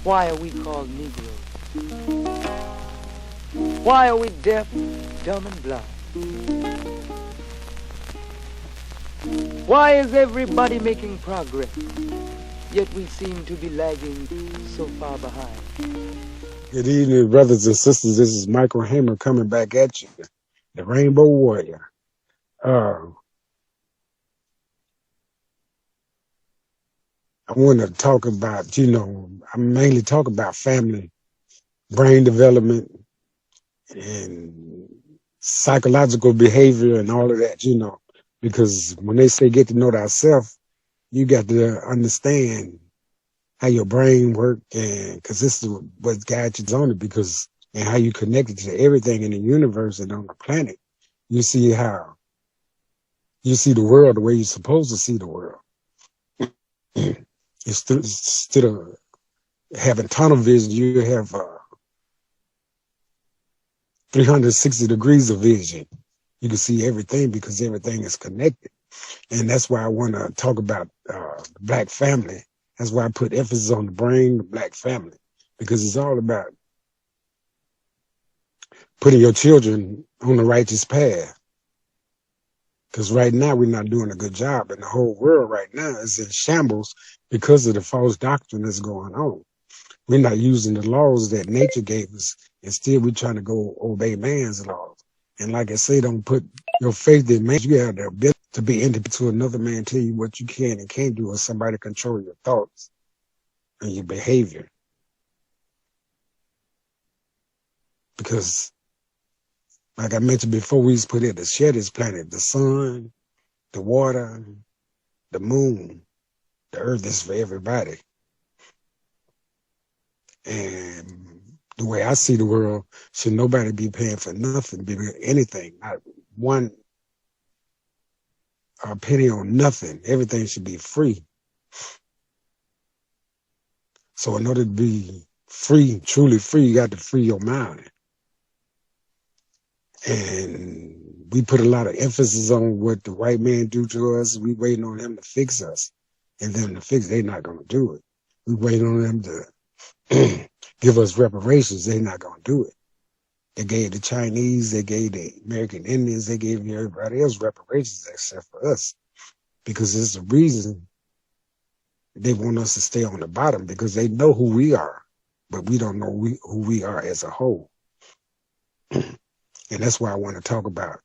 Why are we called Negroes? Why are we deaf, dumb, and blind? Why is everybody making progress, yet we seem to be lagging so far behind? Good evening, brothers and sisters. This is Michael Hamer coming back at you, the Rainbow Warrior. I want to talk about, I mainly talk about family, brain development, and psychological behavior and all of that, because when they say get to know thyself, you got to understand how your brain works, and because this is what guides you on it, and how you connected to everything in the universe and on the planet. You see the world the way you're supposed to see the world. Instead of having tunnel vision, you have 360 degrees of vision. You can see everything because everything is connected. And that's why I want to talk about the black family. That's why I put emphasis on the brain, the black family, because it's all about putting your children on the righteous path. Because right now we're not doing a good job, and the whole world right now is in shambles because of the false doctrine that's going on. We're not using the laws that nature gave us. Instead, we're trying to go obey man's laws. And like I say, don't put your faith in man. You have the ability to be independent to another man tell you what you can and can't do, or somebody control your thoughts and your behavior. Because, like I mentioned before, we used to put it to share this planet, the sun, the water, the moon, the earth is for everybody. And the way I see the world, should nobody be paying for nothing, anything, not one penny on nothing. Everything should be free. So in order to be free, truly free, you got to free your mind. And we put a lot of emphasis on what the white man do to us. We waiting on them to fix us. And them to fix, they're not going to do it. We waiting on them to give us reparations. They're not going to do it. They gave the Chinese, they gave the American Indians, they gave everybody else reparations except for us. Because it's the reason they want us to stay on the bottom, because they know who we are, but we don't know who we are as a whole. And that's why I want to talk about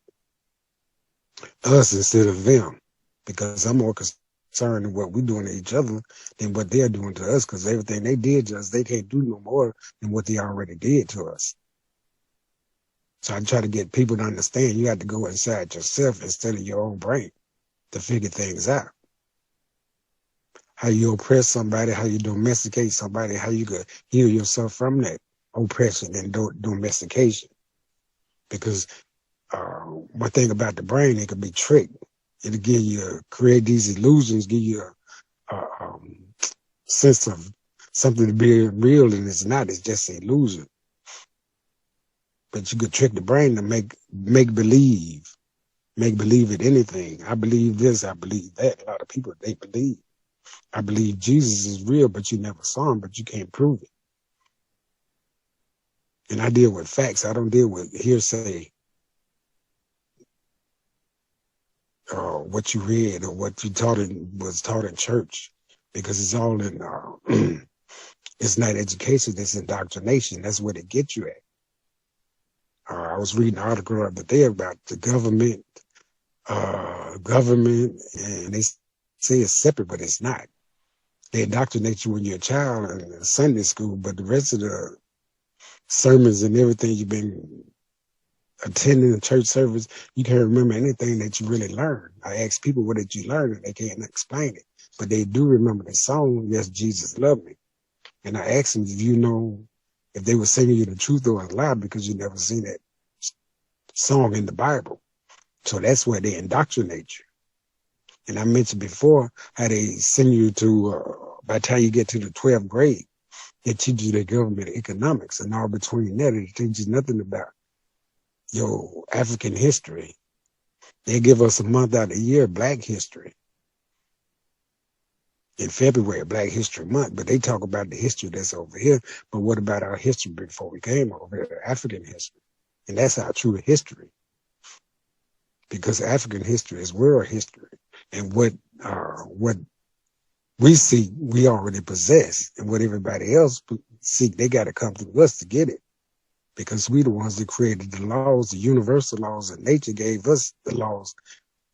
us instead of them, because I'm more concerned with what we're doing to each other than what they're doing to us, because everything they did to us, they can't do no more than what they already did to us. So I try to get people to understand you have to go inside yourself instead of your own brain to figure things out. How you oppress somebody, how you domesticate somebody, how you could heal yourself from that oppression and domestication. Because one thing about the brain, it can be tricked. It'll give you, create these illusions, give you a sense of something to be real, and it's not. It's just an illusion. But you could trick the brain to make believe in anything. I believe this, I believe that. A lot of people, they believe. I believe Jesus is real, but you never saw him, but you can't prove it. And I deal with facts. I don't deal with hearsay, or what you read or what you was taught in church, because it's all in, it's not education, it's indoctrination. That's what it gets you at. I was reading an article the other day about the government, and they say it's separate, but it's not. They indoctrinate you when you're a child in Sunday school, but the rest of the sermons and everything you've been attending the church service, you can't remember anything that you really learned. I ask people, what did you learn? And they can't explain it, but they do remember the song, Yes, Jesus Loved Me. And I asked them, if they were singing you the truth or a lie, because you never seen that song in the Bible. So that's where they indoctrinate you. And I mentioned before how they send you to, by the time you get to the 12th grade, they teach you the government economics, and all between that, it teaches nothing about your African history. They give us a month out of the year, Black history. in February, Black History Month, but they talk about the history that's over here. But what about our history before we came over here, African history? And that's our true history. Because African history is world history. And what we seek, we already possess. And what everybody else seek, they got to come through us to get it. Because we the ones that created the laws, the universal laws, and nature gave us the laws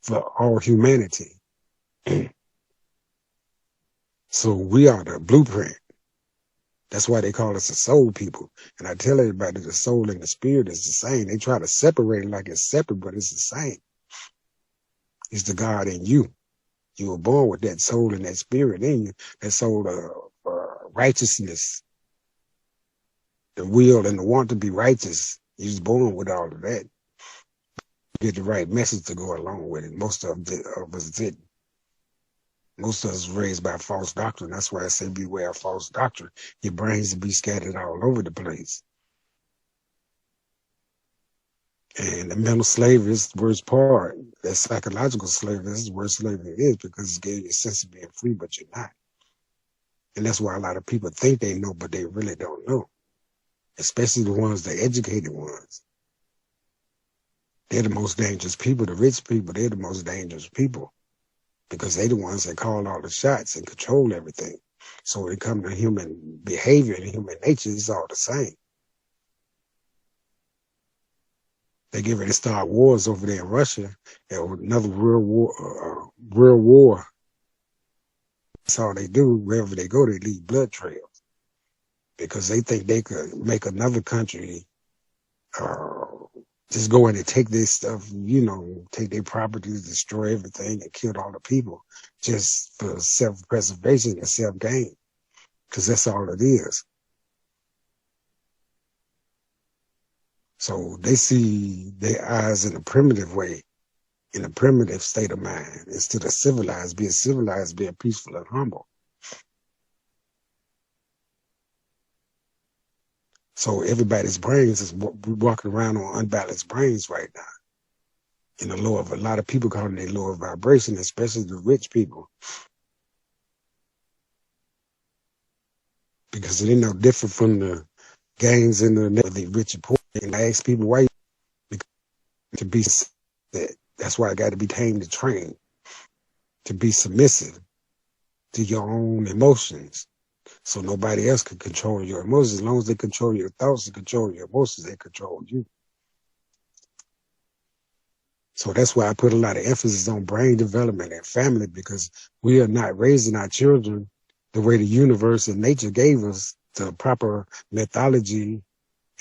for all humanity. So we are the blueprint. That's why they call us the soul people. And I tell everybody the soul and the spirit is the same. They try to separate it like it's separate, but it's the same. It's the God in you. You were born with that soul and that spirit in you, that soul of righteousness, the will and the want to be righteous. You was born with all of that. You get the right message to go along with it. Most of us didn't. Most of us were raised by false doctrine. That's why I say beware of false doctrine. Your brains will be scattered all over the place. And the mental slavery is the worst part. That psychological slavery is the worst slavery it is, because it's giving you a sense of being free, but you're not. And that's why a lot of people think they know, but they really don't know. Especially the ones, the educated ones. They're the most dangerous people. The rich people, they're the most dangerous people. Because they're the ones that call all the shots and control everything. So when it comes to human behavior and human nature, it's all the same. They get ready to start wars over there in Russia, and another world war. That's all they do. Wherever they go, they leave blood trails. Because they think they could make another country just go in and take their stuff, you know, take their properties, destroy everything, and kill all the people just for self-preservation and self-gain. Because that's all it is. So they see their eyes in a primitive way, in a primitive state of mind, instead of civilized, being peaceful and humble. So everybody's brains is walking around on unbalanced brains right now. In the lower, a lot of people calling it lower vibration, especially the rich people. Because they're no different from the gangs in the rich and poor. And I ask people why to be that. That's why I got to be tamed and trained to be submissive to your own emotions. So nobody else can control your emotions. As long as they control your thoughts and control your emotions, they control you. So that's why I put a lot of emphasis on brain development and family, because we are not raising our children the way the universe and nature gave us the proper methodology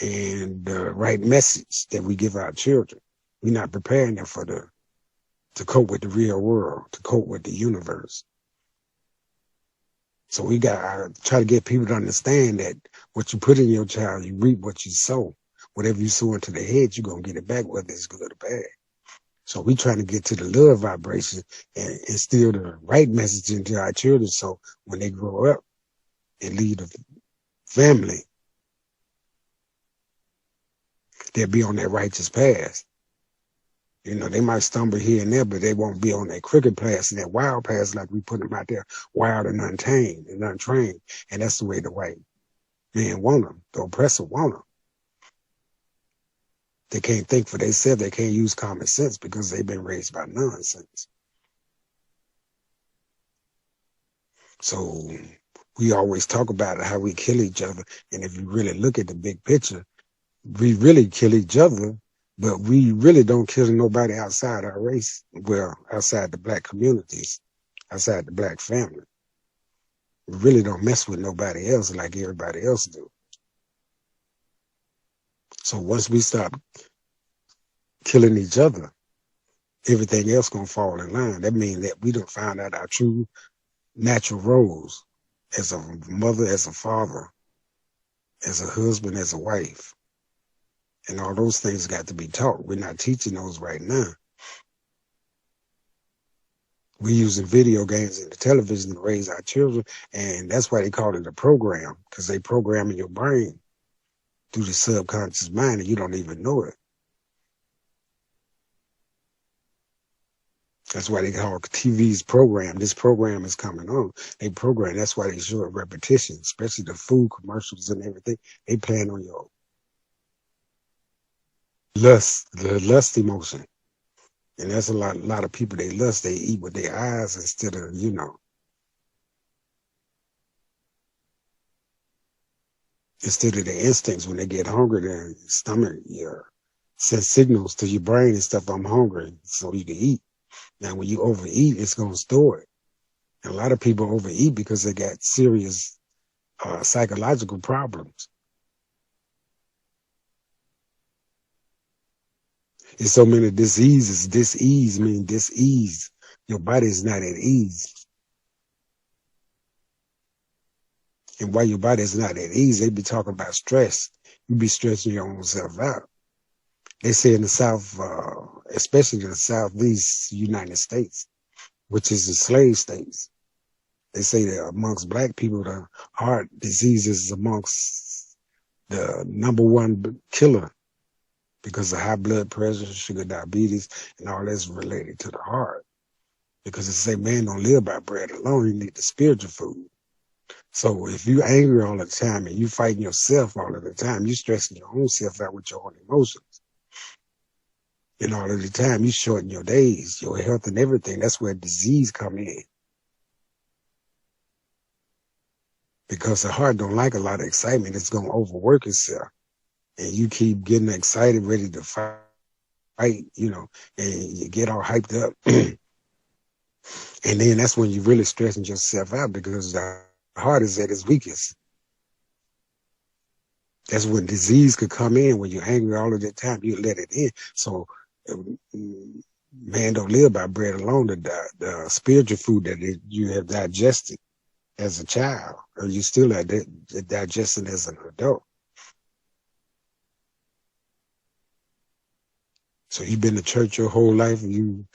and the right message that we give our children. We're not preparing them to cope with the real world, to cope with the universe. So we got to try to get people to understand that what you put in your child, you reap what you sow. Whatever you sow into their head, you're going to get it back, whether it's good or bad. So we trying to get to the love vibration and instill the right message into our children, so when they grow up and lead a family, they'll be on that righteous path. You know, they might stumble here and there, but they won't be on that crooked path and that wild path like we put them out there, wild and untamed and untrained. And that's the way the white man want them, the oppressor want them. They can't think for themselves. They can't use common sense because they've been raised by nonsense. So we always talk about how we kill each other. And if you really look at the big picture, we really kill each other, but we really don't kill nobody outside our race. Well, outside the black communities, outside the black family. We really don't mess with nobody else like everybody else do. So once we stop killing each other, everything else gonna fall in line. That means that we don't find out our true natural roles as a mother, as a father, as a husband, as a wife. And all those things got to be taught. We're not teaching those right now. We're using video games and the television to raise our children, and that's why they call it a program, because they program in your brain through the subconscious mind, and you don't even know it. That's why they call TV's program. This program is coming on. They program. That's why they show it repetition, especially the food commercials and everything. They plan on your lust, the lust emotion. And that's a lot of people, they lust, they eat with their eyes instead of, instead of their instincts. When they get hungry, their stomach sends signals to your brain and stuff, I'm hungry, so you can eat. Now, when you overeat, it's going to store it. And a lot of people overeat because they got serious psychological problems. There's so many diseases. Dis-ease means dis-ease. Your body is not at ease. And while your body is not at ease, they be talking about stress. You be stressing your own self out. They say in the South, especially in the Southeast United States, which is the slave states, they say that amongst black people, the heart disease is amongst the #1 killer because of high blood pressure, sugar, diabetes, and all that's related to the heart. Because they say, man, don't live by bread alone. You need the spiritual food. So if you angry all the time and you fighting yourself all of the time, you stressing your own self out with your own emotions. And all of the time, you shorten your days, your health and everything. That's where disease come in. Because the heart don't like a lot of excitement. It's going to overwork itself. And you keep getting excited, ready to fight, and you get all hyped up. And then that's when you're really stressing yourself out because the heart is at its weakest. That's when disease could come in. When you're angry all of the time, you let it in. So, man don't live by bread alone. The spiritual food that you have digested as a child, or you still are digesting as an adult. So you've been to church your whole life, and you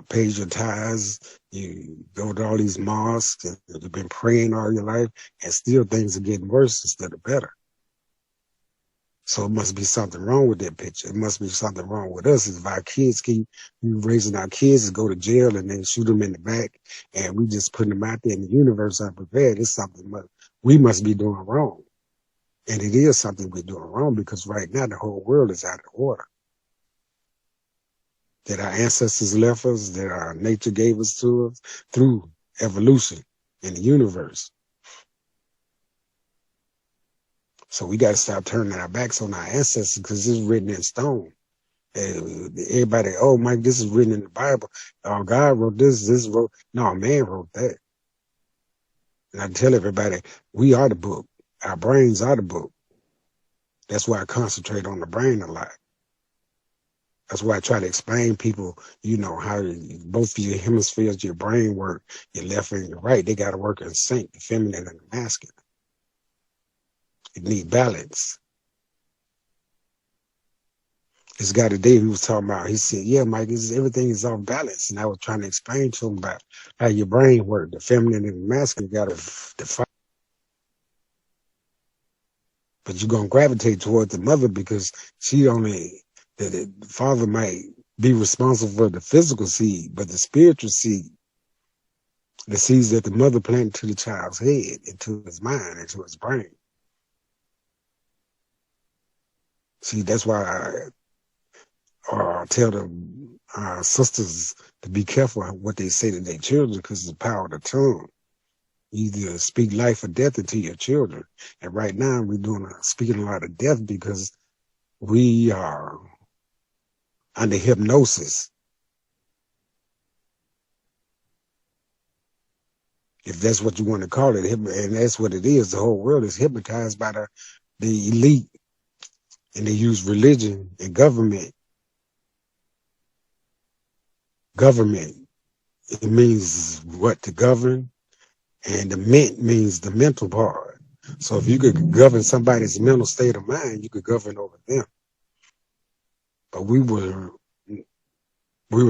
paid your tithes, you go to all these mosques, and you've been praying all your life, and still things are getting worse instead of better. So it must be something wrong with that picture. It must be something wrong with us. If our kids keep raising our kids to go to jail and then shoot them in the back, and we just putting them out there in the universe unprepared, it's something we must be doing wrong. And it is something we're doing wrong because right now the whole world is out of order. That our ancestors left us, that our nature gave us to us through evolution in the universe. So we got to stop turning our backs on our ancestors because it's written in stone. Everybody, oh, Mike, this is written in the Bible. Oh, God wrote this wrote. No, man wrote that. And I tell everybody, we are the book. Our brains are the book. That's why I concentrate on the brain a lot. That's why I try to explain people, how both of your hemispheres, your brain work, your left and your right, they got to work in sync, the feminine and the masculine. It need balance. This guy today, he was talking about, he said, yeah, Mike, everything is off balance. And I was trying to explain to him about how your brain works, the feminine and the masculine got to fight. But you're going to gravitate towards the mother because the father might be responsible for the physical seed, but the spiritual seed, the seeds that the mother planted to the child's head, into his mind, into his brain. See, that's why I tell them, sisters, to be careful what they say to their children because it's the power of the tongue. You either speak life or death into your children. And right now we're speaking a lot of death because we are under hypnosis. If that's what you want to call it, and that's what it is. The whole world is hypnotized by the elite, and they use religion and government. Government, it means what? To govern, and the ment means the mental part. So if you could govern somebody's mental state of mind, you could govern over them. But we were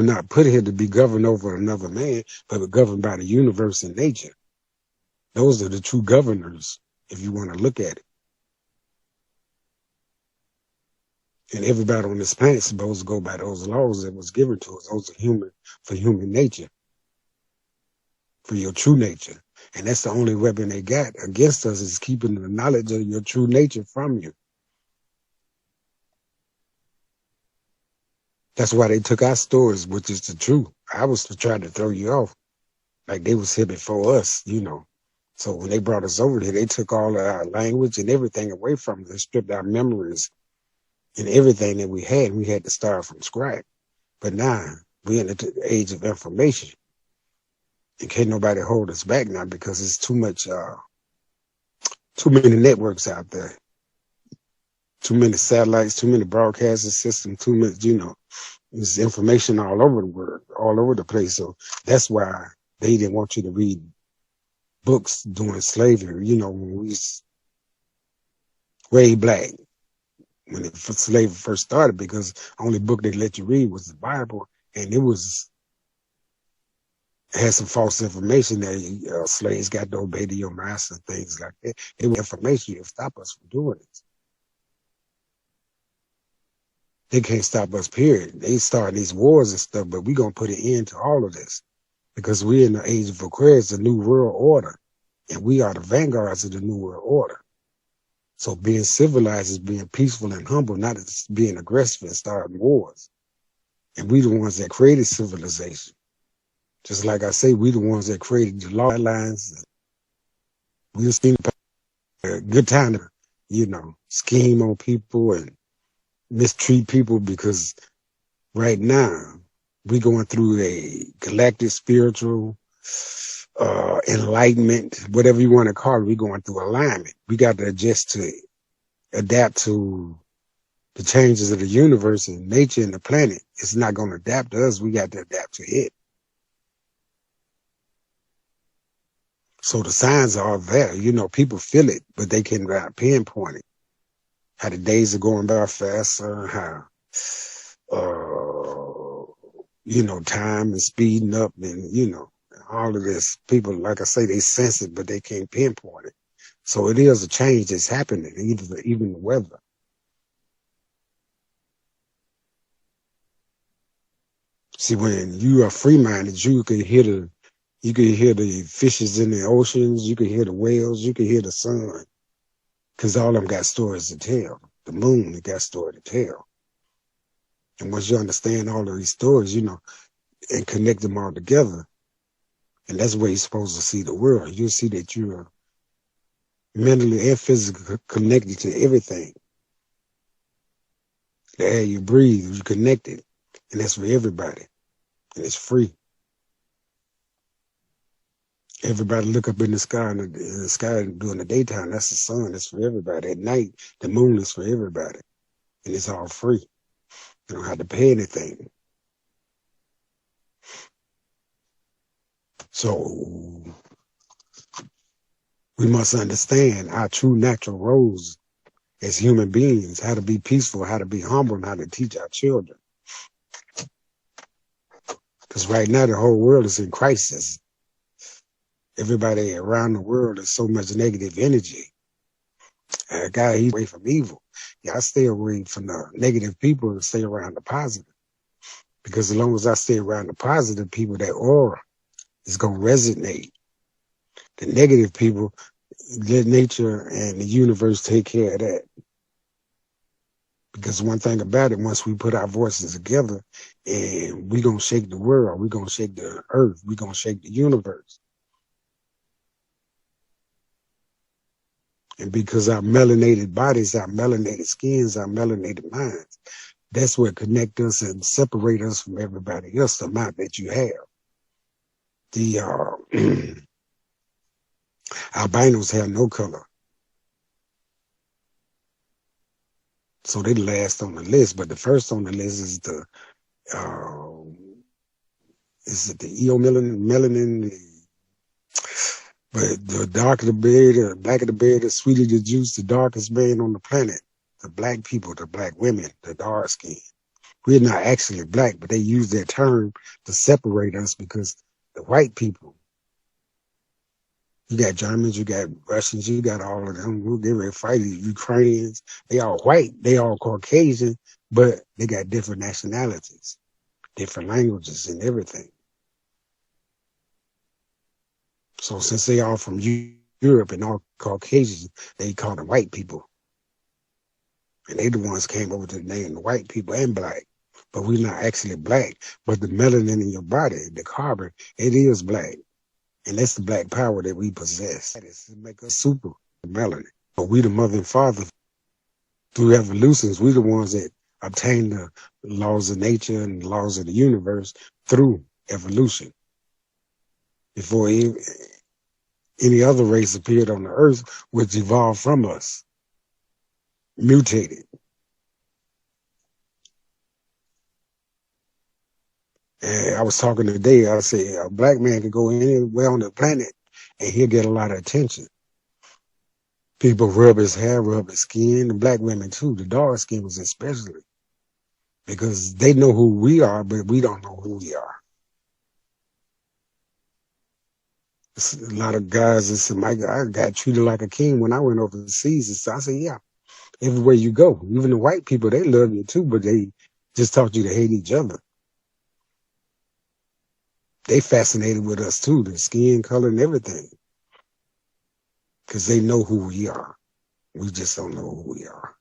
not put here to be governed over another man, but we're governed by the universe and nature. Those are the true governors, if you want to look at it. And everybody on this planet is supposed to go by those laws that was given to us. Those are human, for human nature, for your true nature. And that's the only weapon they got against us, is keeping the knowledge of your true nature from you. That's why they took our stories, which is the truth. I was trying to throw you off, like they was here before us, you know. So when they brought us over here, they took all of our language and everything away from us. They stripped our memories and everything that we had. We had to start from scratch. But now we're in the age of information, and can't nobody hold us back now, because it's too much, too many networks out there, too many satellites, too many broadcasting systems, too much, you know, there's information all over the world, all over the place. So that's why they didn't want you to read books during slavery, you know, when we was way black, when slavery first started, because the only book they let you read was the Bible, and it had some false information that slaves got to obey to your master and things like that. It was information that stop us from doing it. They can't stop us, period. They starting these wars and stuff, but we're going to put an end to all of this, because we're in the age of Aquarius, the new world order, and we are the vanguards of the new world order. So being civilized is being peaceful and humble, not as being aggressive and starting wars. And we the ones that created civilization. Just like I say, we the ones that created the law lines. We just think a good time to, you know, scheme on people and mistreat people, because right now we're going through a galactic spiritual enlightenment, whatever you want to call it. We're going through alignment. We got to adjust to adapt to the changes of the universe and nature and the planet. It's not going to adapt to us. We got to adapt to it. So the signs are there. You know, people feel it, but they can pinpoint it. How the days are going by faster, how, you know, time is speeding up, and, you know, all of this. People, like I say, they sense it, but they can't pinpoint it. So it is a change that's happening, even the weather. See, when you are free-minded, you can hear the fishes in the oceans, you can hear the whales, you can hear the sun, because all of them got stories to tell. The moon, it got story to tell. And once you understand all of these stories, you know, and connect them all together, and that's where you're supposed to see the world. You'll see that you're mentally and physically connected to everything. The air you breathe, you're connected, and that's for everybody, and it's free. Everybody look up in the sky, in the sky during the daytime, that's the sun. That's for everybody. At night, the moon is for everybody, and it's all free. You don't have to pay anything. So we must understand our true natural roles as human beings, how to be peaceful, how to be humble, and how to teach our children. Because right now the whole world is in crisis. Everybody around the world is so much negative energy. A guy, he's away from evil. Yeah, I stay away from the negative people and stay around the positive. Because as long as I stay around the positive people, that aura is going to resonate. The negative people, let nature and the universe take care of that. Because one thing about it, once we put our voices together, and we're going to shake the world, we're going to shake the earth, we're going to shake the universe. And because our melanated bodies, our melanated skins, our melanated minds, that's what connect us and separate us from everybody else, the amount that you have. The albinos have no color. So they last on the list, but the first on the list is the melanin, but the darker the beard, the blacker the beard, the sweeter the juice, the darkest man on the planet. The black people, the black women, the dark skin. We're not actually black, but they use that term to separate us, because the white people, You got Germans, you got Russians, you got all of them. They ready to fight. Ukrainians, they all white, they all Caucasian, but they got different nationalities, different languages and everything. So since they all from Europe and all Caucasians, they call them white people. And they the ones came over to name the white people and black. But we're not actually black. But the melanin in your body, the carbon, it is black. And that's the black power that we possess. That is to make us super melanin. But we the mother and father through evolutions. We the ones that obtain the laws of nature and the laws of the universe through evolution. Before any other race appeared on the earth, which evolved from us, mutated. And I was talking today, I said, a black man can go anywhere on the planet and he'll get a lot of attention. People rub his hair, rub his skin, the black women too, the dark skin was especially. Because they know who we are, but we don't know who we are. A lot of guys that said, Mike, I got treated like a king when I went overseas. And so I said, yeah, everywhere you go, even the white people, they love you too, but they just taught you to hate each other. They fascinated with us too, the skin color and everything. Because they know who we are. We just don't know who we are.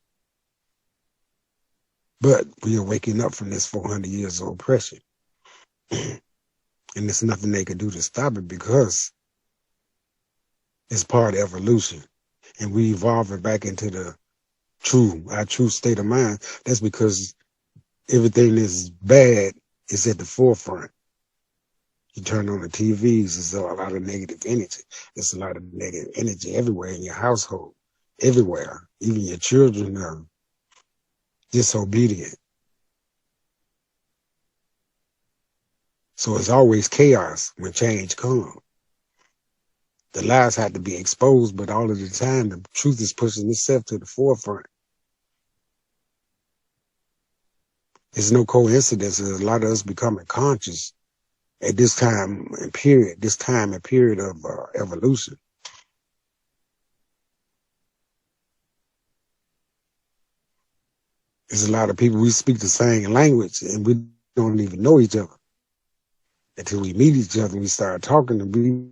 But we are waking up from this 400 years of oppression. And there's nothing they can do to stop it because it's part of evolution. And we evolve it back into the our true state of mind. That's because everything that's bad is at the forefront. You turn on the TVs, there's a lot of negative energy. There's a lot of negative energy everywhere in your household, everywhere. Even your children are disobedient. So it's always chaos when change comes. The lies have to be exposed, but all of the time, the truth is pushing itself to the forefront. It's no coincidence. There's a lot of us becoming conscious at this time and period of evolution. There's a lot of people, we speak the same language and we don't even know each other. Until we meet each other and we start talking and we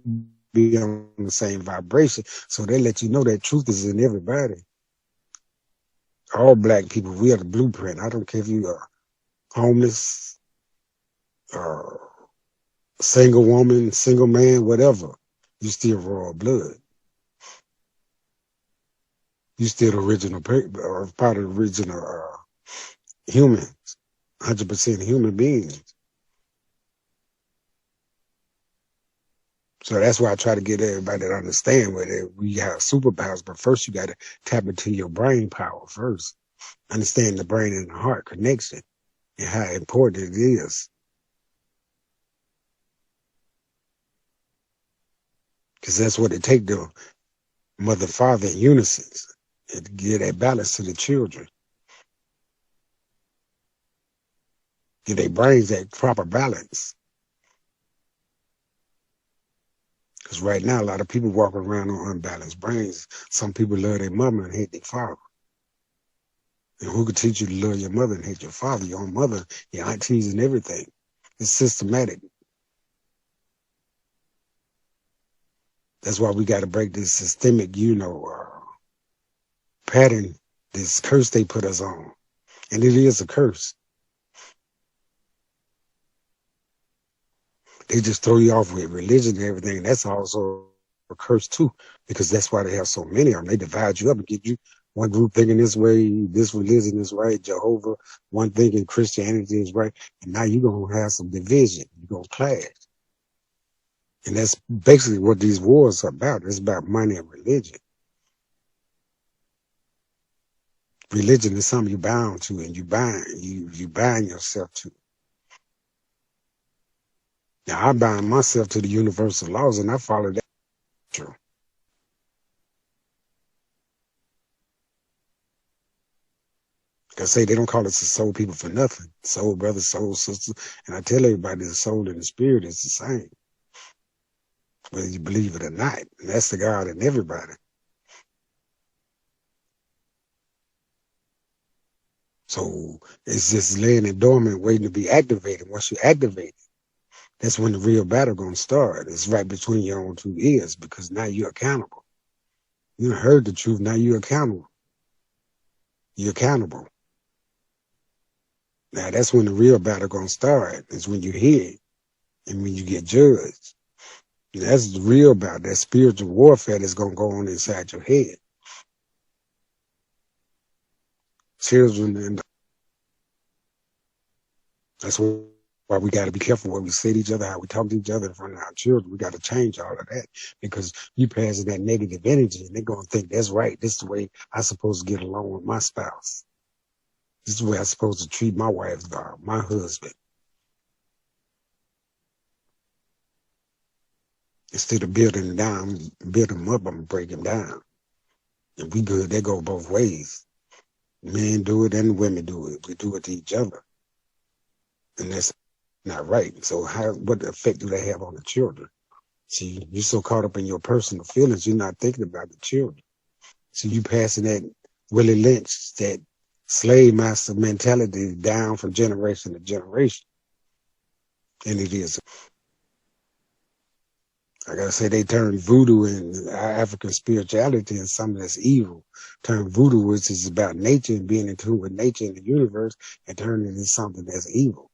be on the same vibration. So they let you know that truth is in everybody. All black people, we are the blueprint. I don't care if you are homeless, single woman, single man, whatever. You still royal blood. You still the original, or part of the original humans, 100% human beings. So that's why I try to get everybody to understand where we have superpowers, but first you got to tap into your brain power first. Understand the brain and the heart connection and how important it is. Because that's what it takes to mother, father in unison and to give that balance to the children. Give their brains that proper balance. Because right now, a lot of people walking around on unbalanced brains. Some people love their mother and hate their father. And who could teach you to love your mother and hate your father, your own mother, your aunties and everything? It's systematic. That's why we got to break this systemic, pattern, this curse they put us on. And it is a curse. They just throw you off with religion and everything. And that's also a curse too, because that's why they have so many of them. They divide you up and get you one group thinking this way, this religion is right, Jehovah, one thinking Christianity is right. And now you're going to have some division. You're going to clash. And that's basically what these wars are about. It's about money and religion. Religion is something you're bound to and you bind yourself to. Now, I bind myself to the universal laws and I follow that. True. Like I say, they don't call us the soul people for nothing. Soul brother, soul sister. And I tell everybody the soul and the spirit is the same. whether you believe it or not. And that's the God in everybody. So it's just laying it dormant, waiting to be activated. Once you activate it, that's when the real battle gonna start. It's right between your own two ears, because now you're accountable. You done heard the truth, now you're accountable. You're accountable. Now that's when the real battle gonna start. Is when you hear it and when you get judged. And that's the real battle. That spiritual warfare that's gonna go on inside your head. Children, and that's why we got to be careful what we say to each other, how we talk to each other in front of our children. We got to change all of that, because you passing that negative energy and they're going to think that's right. This is the way I'm supposed to get along with my spouse. This is the way I'm supposed to treat my wife, my husband. Instead of building them down, build them up, I'm going to break them down. And we good, they go both ways. Men do it and women do it. We do it to each other. And that's not right. So what effect do they have on the children? See, you're so caught up in your personal feelings, you're not thinking about the children. So you passing that Willie Lynch, that slave master mentality down from generation to generation. And it is. I gotta say, they turned voodoo and African spirituality and something that's evil. Turned voodoo, which is about nature and being in tune with nature and the universe, and turned it into something that's evil.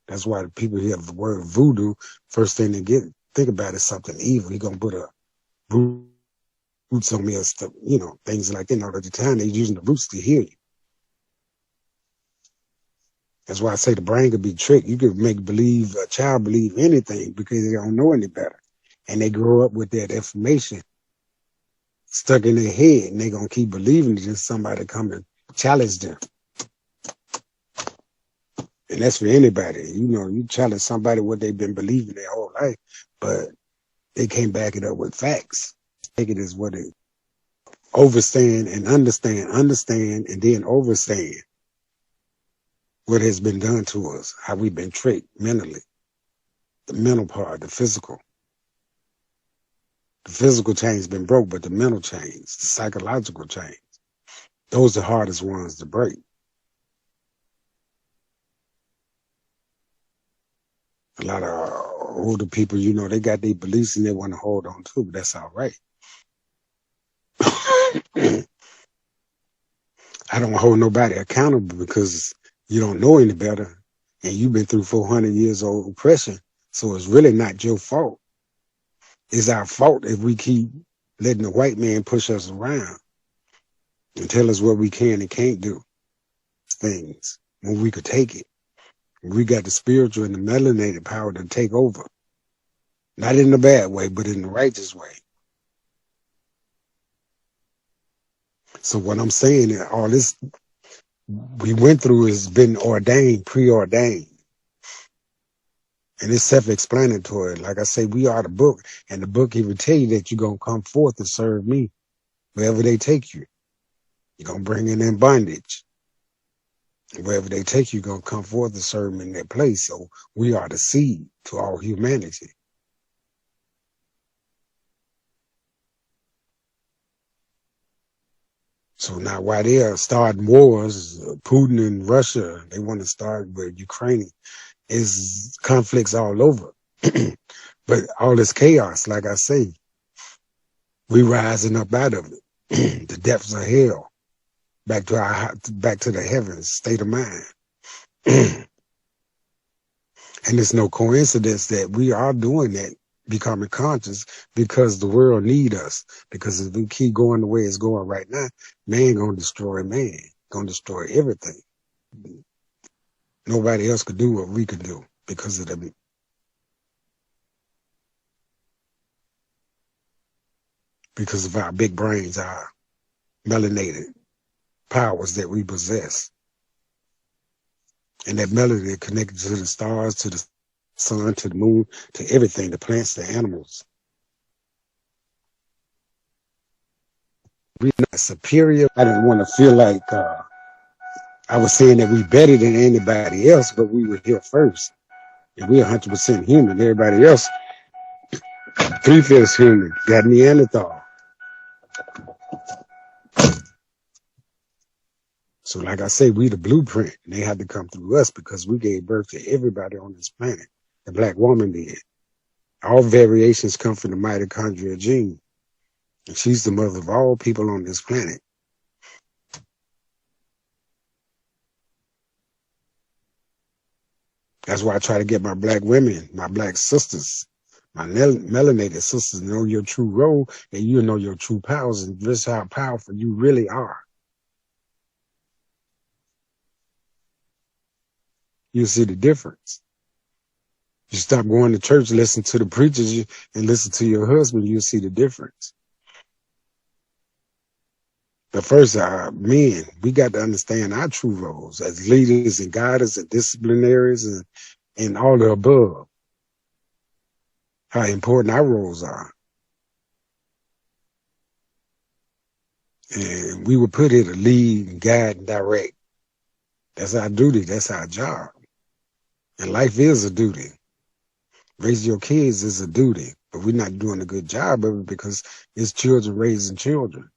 That's why the people hear the word voodoo, first thing they think about is something evil. You're gonna put a roots on me or stuff, things like that. All of the time they're using the roots to heal you. That's why I say the brain could be tricked. You could make a child believe anything because they don't know any better. And they grow up with that information stuck in their head, and they're going to keep believing it until somebody come and challenge them. And that's for anybody. You challenge somebody what they've been believing their whole life, but they can't back it up with facts. Take it as what it is. Overstand and understand, and then overstand what has been done to us, how we've been tricked mentally, the mental part, the physical. The physical chain's been broke, but the mental chains, the psychological chains, those are the hardest ones to break. A lot of older people, they got their beliefs and they want to hold on to, but that's all right. I don't hold nobody accountable because you don't know any better, and you've been through 400 years of oppression, so it's really not your fault. It's our fault if we keep letting the white man push us around and tell us what we can and can't do things when we could take it. We got the spiritual and the melanated power to take over. Not in the bad way, but in the righteous way. So what I'm saying is all this we went through has been preordained. And it's self-explanatory. Like I say, we are the book, and the book even tell you that you're going to come forth and serve me wherever they take you. You're going to bring in bondage. Wherever they take you, you're going to come forth and serve them in their place. So we are the seed to all humanity. So now while they are starting wars, Putin and Russia, they want to start with Ukraine, is conflicts all over. But all this chaos, like I say, we rising up out of it. The depths of hell, back to the heavens, state of mind. And it's no coincidence that we are doing that, becoming conscious, because the world need us. Because if we keep going the way it's going right now, man gonna destroy man, gonna destroy everything. Nobody else could do what we could do because of our big brains, our melanated powers that we possess. And that melanin connected to the stars, to the sun, to the moon, to everything, the plants, the animals. We're not superior. I didn't want to feel like I was saying that we better than anybody else, but we were here first. And we're 100% human. Everybody else 3/5 human, got Neanderthal. So like I say, we the blueprint, and they had to come through us because we gave birth to everybody on this planet. The black woman did. All variations come from the mitochondrial gene. And she's the mother of all people on this planet. That's why I try to get my black women, my black sisters, my melanated sisters know your true role, and you know your true powers and just how powerful you really are. You'll see the difference. You stop going to church, listen to the preachers, and listen to your husband, you'll see the difference. But first, men, we got to understand our true roles as leaders and guiders and disciplinaries and all the above. How important our roles are. And we were put here to lead and guide and direct. That's our duty. That's our job. And life is a duty. Raising your kids is a duty. But we're not doing a good job of it because it's children raising children.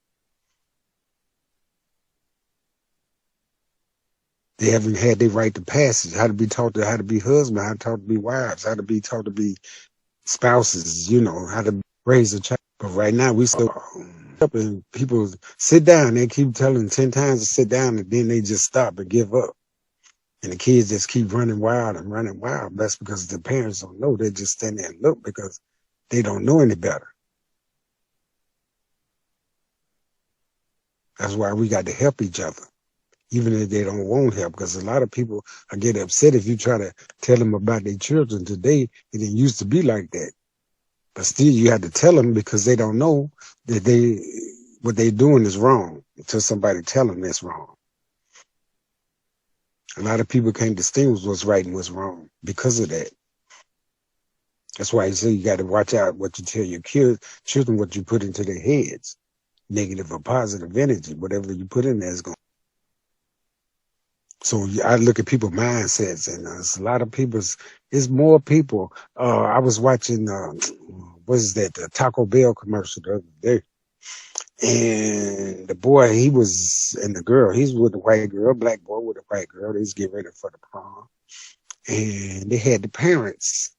They haven't had their rite of passage, how to be taught to how to be husbands, how to taught to be wives, how to be taught to be spouses, you know, how to raise a child. But right now we still up and people sit down. They keep telling 10 times to sit down and then they just stop and give up. And the kids just keep running wild and running wild. That's because the parents don't know. They just stand there and look because they don't know any better. That's why we got to help each other, even if they don't want help, because a lot of people get upset if you try to tell them about their children today. It didn't used to be like that. But still, you have to tell them because they don't know that what they're doing is wrong until somebody tell them that's wrong. A lot of people can't distinguish what's right and what's wrong because of that. That's why you say you got to watch out what you tell your children, what you put into their heads, negative or positive energy. Whatever you put in there is going. So I look at people's mindsets, and it's a lot of people's. It's more people. I was watching, what is that? The Taco Bell commercial the other day, and the boy, and the girl, he's with the white girl, black boy with a white girl. They was getting ready for the prom, and they had the parents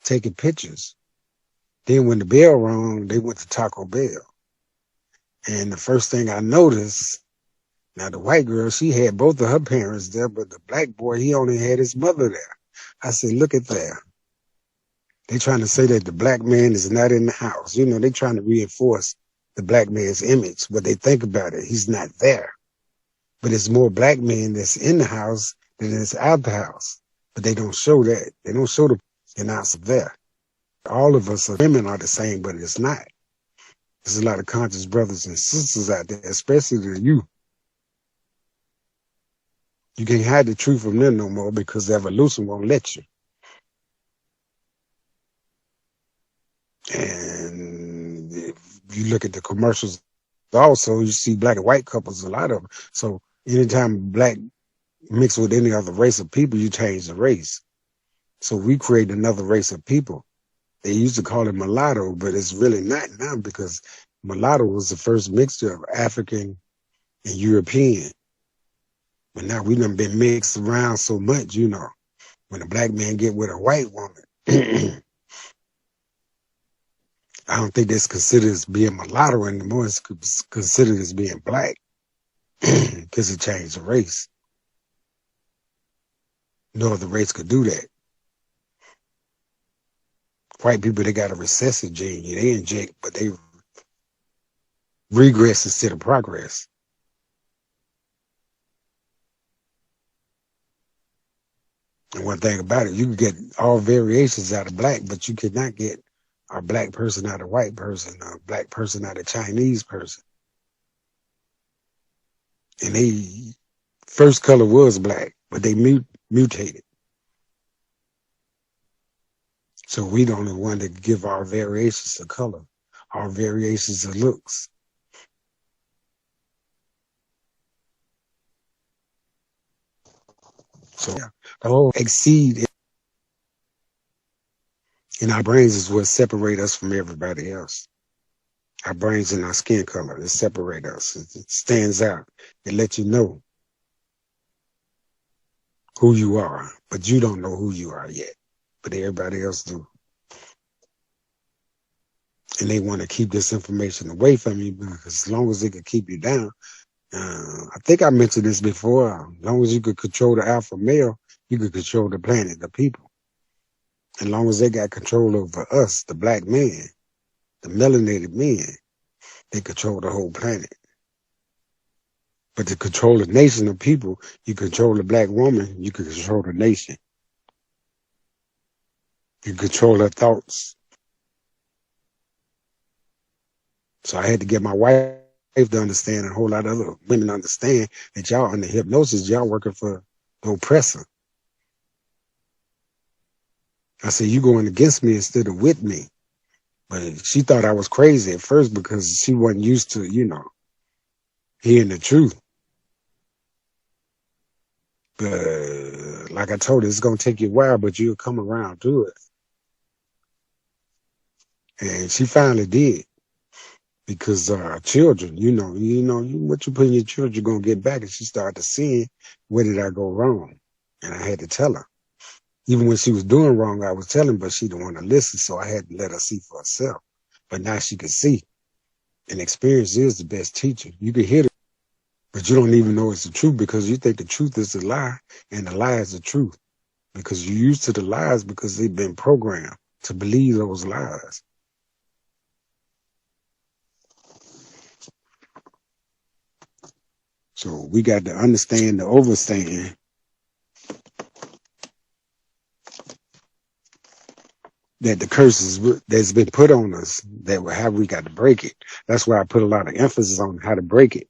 taking pictures. Then when the bell rang, they went to Taco Bell, and the first thing I noticed. Now, the white girl, she had both of her parents there, but the black boy, he only had his mother there. I said, look at that. They trying to say that the black man is not in the house. You know, they trying to reinforce the black man's image. But they think about it, he's not there. But it's more black men that's in the house than is out the house. But they don't show that. They don't show the not there. All of us women are the same, but it's not. There's a lot of conscious brothers and sisters out there, especially the youth. You can't hide the truth from them no more because the evolution won't let you. And if you look at the commercials also, you see black and white couples, a lot of them. So anytime black mix with any other race of people, you change the race. So we create another race of people. They used to call it mulatto, but it's really not now because mulatto was the first mixture of African and European. But now we done been mixed around so much, you know, when a black man get with a white woman, I don't think that's considered as being mulatto anymore. It's considered as being black because it changed the race. No other race could do that. White people, they got a recessive gene. They inject, but they regress instead of progress. And one thing about it, you can get all variations out of black, but you cannot get a black person out of white person, a black person out of Chinese person. And they first color was black, but they mutated. So we the only one that give our variations of color, our variations of looks. So the whole exceed And our brains is what separate us from everybody else. Our brains and our skin color, it separate us. It stands out. It lets you know who you are, but you don't know who you are yet. But everybody else do. And they want to keep this information away from you because as long as they can keep you down, I think I mentioned this before, as long as you could control the alpha male, you could control the planet, the people. As long as they got control over us, the black man, the melanated men, they control the whole planet. But to control a nation of people, you control the black woman, you can control the nation. You control her thoughts. So I had to get my wife to understand, and a whole lot of other women understand that y'all under hypnosis, y'all working for the oppressor. I said, you going against me instead of with me. But she thought I was crazy at first because she wasn't used to, hearing the truth. But like I told her, it's going to take you a while, but you'll come around to it. And she finally did. Because children, what you put in your children, you're going to get back. And she started to see, where did I go wrong? And I had to tell her. Even when she was doing wrong, I was telling, but she didn't want to listen, so I had to let her see for herself. But now she can see. And experience is the best teacher. You can hear it, but you don't even know it's the truth because you think the truth is a lie, and the lie is the truth. Because you're used to the lies because they've been programmed to believe those lies. So we got to understand the overstand that the curses that's been put on us, how we got to break it. That's why I put a lot of emphasis on how to break it.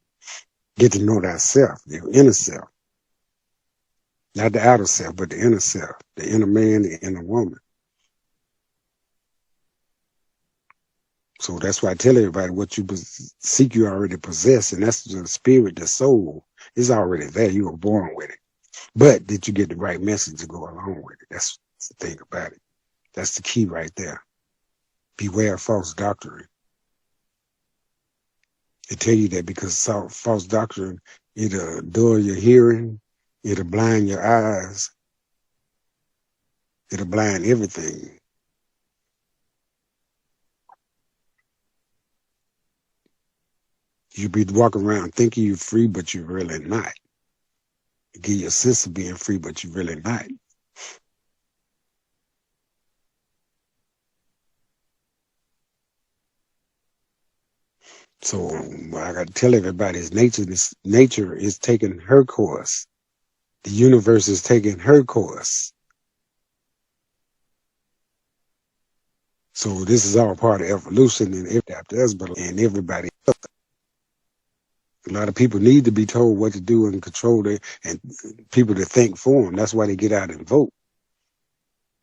Get to know thyself, your inner self. Not the outer self, but the inner self, the inner man, the inner woman. So that's why I tell everybody what you seek, you already possess, and that's the spirit, the soul is already there. You were born with it. But did you get the right message to go along with it? That's the thing about it. That's the key right there. Beware of false doctrine. They tell you that because false doctrine, it'll dull your hearing, it'll blind your eyes, it'll blind everything. You be walking around thinking you're free, but you're really not. You get your sense of being free, but you're really not. So I got to tell everybody, nature is taking her course. The universe is taking her course. So this is all part of evolution, and everybody else. A lot of people need to be told what to do and control it, and people to think for them. That's why they get out and vote.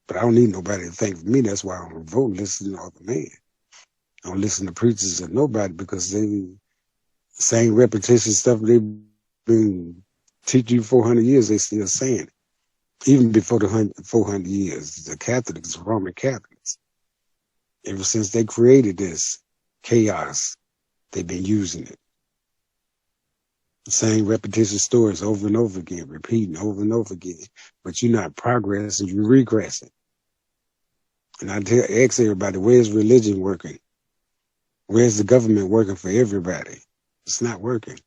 But I don't need nobody to think for me. That's why I don't vote. Listen to other man. I don't listen to preachers or nobody because they same repetition stuff they've been teaching you 400 years. They still saying it. Even before the 400 years, the Catholics, Roman Catholics, ever since they created this chaos, they've been using it. The same repetition stories over and over again, repeating over and over again. But you're not progressing, you're regressing. And I ask everybody, where's religion working? Where's the government working for everybody? It's not working.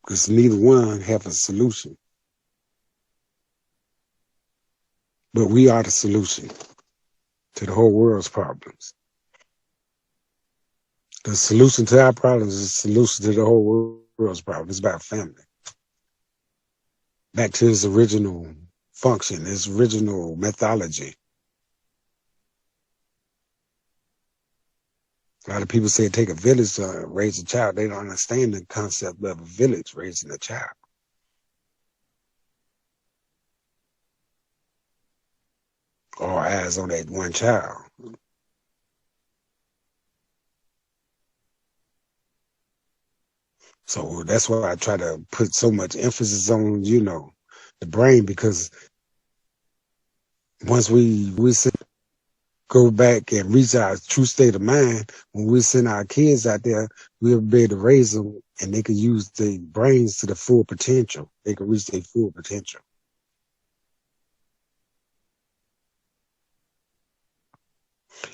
Because neither one have a solution. But we are the solution to the whole world's problems. The solution to our problems is the solution to the whole world's problems. It's about family. Back to its original function, its original mythology. A lot of people say it take a village to raise a child. They don't understand the concept of a village raising a child. All eyes on that one child. So that's why I try to put so much emphasis on, the brain, because once we sit go back and reach our true state of mind, when we send our kids out there, we'll be able to raise them and they can use their brains to the full potential. They can reach their full potential.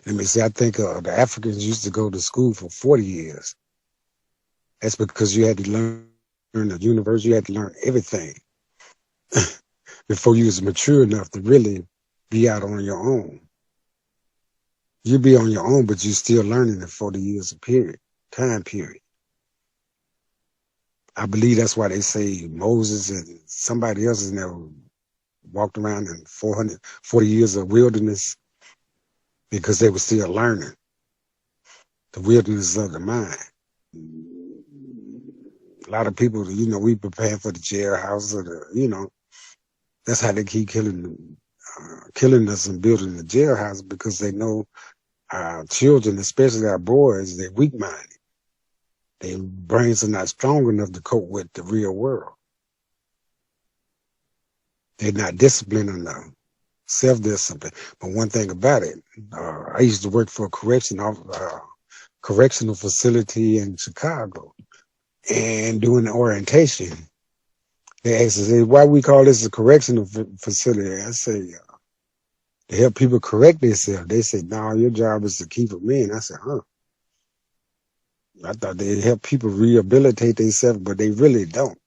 Let me see, I think the Africans used to go to school for 40 years. That's because you had to learn the universe, you had to learn everything before you was mature enough to really be out on your own. You be on your own, but you're still learning in 40 years of time period. I believe that's why they say Moses and somebody else has never walked around in 440 years of wilderness, because they were still learning the wilderness of the mind. A lot of people, we prepare for the jailhouse, or that's how they keep killing us and building the jailhouse, because they know our children, especially our boys, they're weak-minded. Their brains are not strong enough to cope with the real world. They're not disciplined enough, self-discipline. But one thing about it, I used to work for a correctional facility in Chicago, and doing the orientation, they asked us, why we call this a correctional facility? I say, to help people correct themselves. They said, no, your job is to keep them in. I said, huh. I thought they help people rehabilitate themselves, but they really don't.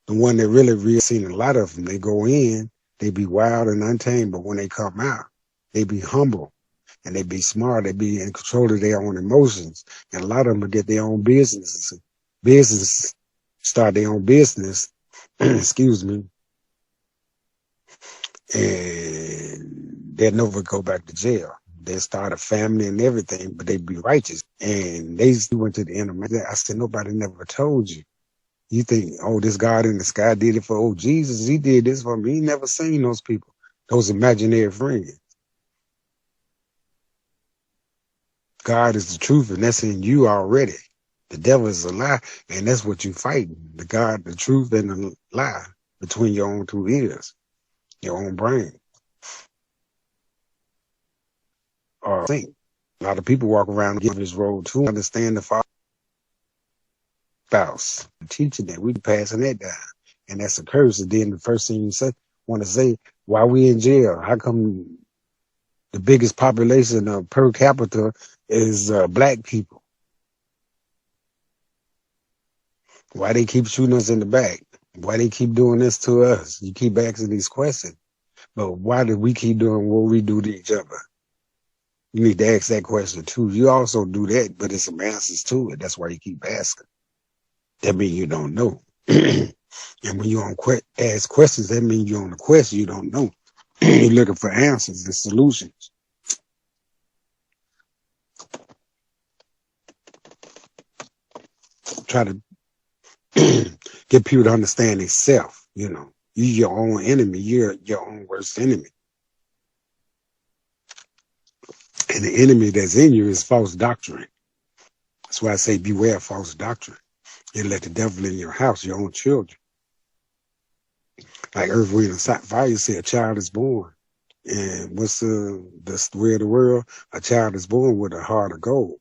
The one that really seen a lot of them, they go in, they be wild and untamed, but when they come out, they be humble and they be smart. They be in control of their own emotions. And a lot of them will get their own start their own business, excuse me, and they'll never go back to jail. They start a family and everything, but they be righteous. And they went to the end of my day. I said, nobody never told you. You think, oh, this God in the sky did it for, Jesus, he did this for me. He never seen those people, those imaginary friends. God is the truth, and that's in you already. The devil is a lie, and that's what you fighting. The God, the truth, and the lie between your own two ears, your own brain. Or think. A lot of people walk around give this road to understand the spouse. Teaching that, we passing that down, and that's a curse. And then the first thing you want to say, why we in jail? How come the biggest population per capita is black people? Why they keep shooting us in the back? Why they keep doing this to us? You keep asking these questions, but why do we keep doing what we do to each other? You need to ask that question too. You also do that, but there's some answers to it. That's why you keep asking. That means you don't know. And when you ask questions, that means you're on the quest. You don't know. You're looking for answers and solutions. Try to get people to understand themselves. You're your own enemy. You're your own worst enemy. And the enemy that's in you is false doctrine. That's why I say beware of false doctrine. You let the devil in your house, your own children. Like Earth, Wind, and Fire, you say a child is born. And what's the way of the world? A child is born with a heart of gold.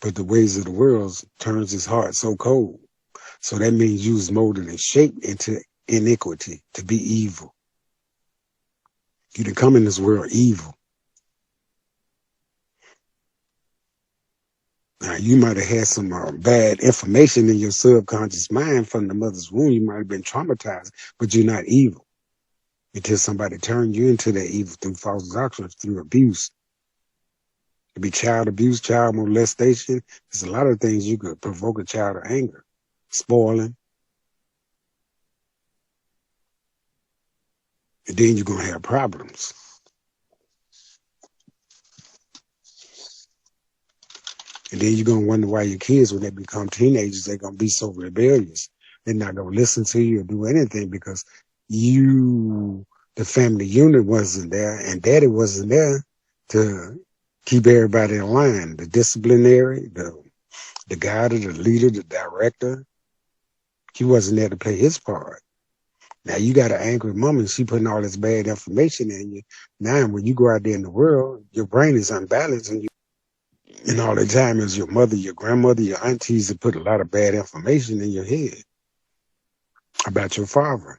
But the ways of the world turns his heart so cold. So that means you was molded and shaped into iniquity, to be evil. You didn't come in this world evil. Now, you might have had some bad information in your subconscious mind from the mother's womb. You might have been traumatized, but you're not evil until somebody turned you into that evil through false doctrine, through abuse. It could be child abuse, child molestation. There's a lot of things you could provoke a child to anger, spoiling. And then you're going to have problems. And then you're going to wonder why your kids, when they become teenagers, they're going to be so rebellious. They're not going to listen to you or do anything because the family unit wasn't there and daddy wasn't there to keep everybody in line. The disciplinary, the guide, the leader, the director, he wasn't there to play his part. Now you got an angry mom and she putting all this bad information in you. Now when you go out there in the world, your brain is unbalanced and all the time is your mother, your grandmother, your aunties that put a lot of bad information in your head about your father.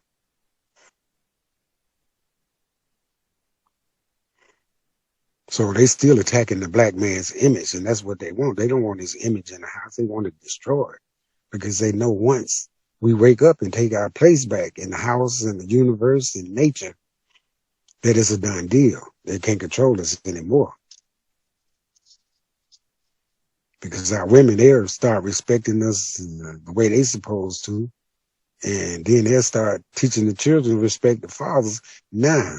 So they still attacking the black man's image, and that's what they want. They don't want his image in the house. They want to destroy it because they know once we wake up and take our place back in the house and the universe and nature, that it's a done deal. They can't control us anymore. Because our women, they'll start respecting us the way they supposed to. And then they'll start teaching the children to respect the fathers. Now,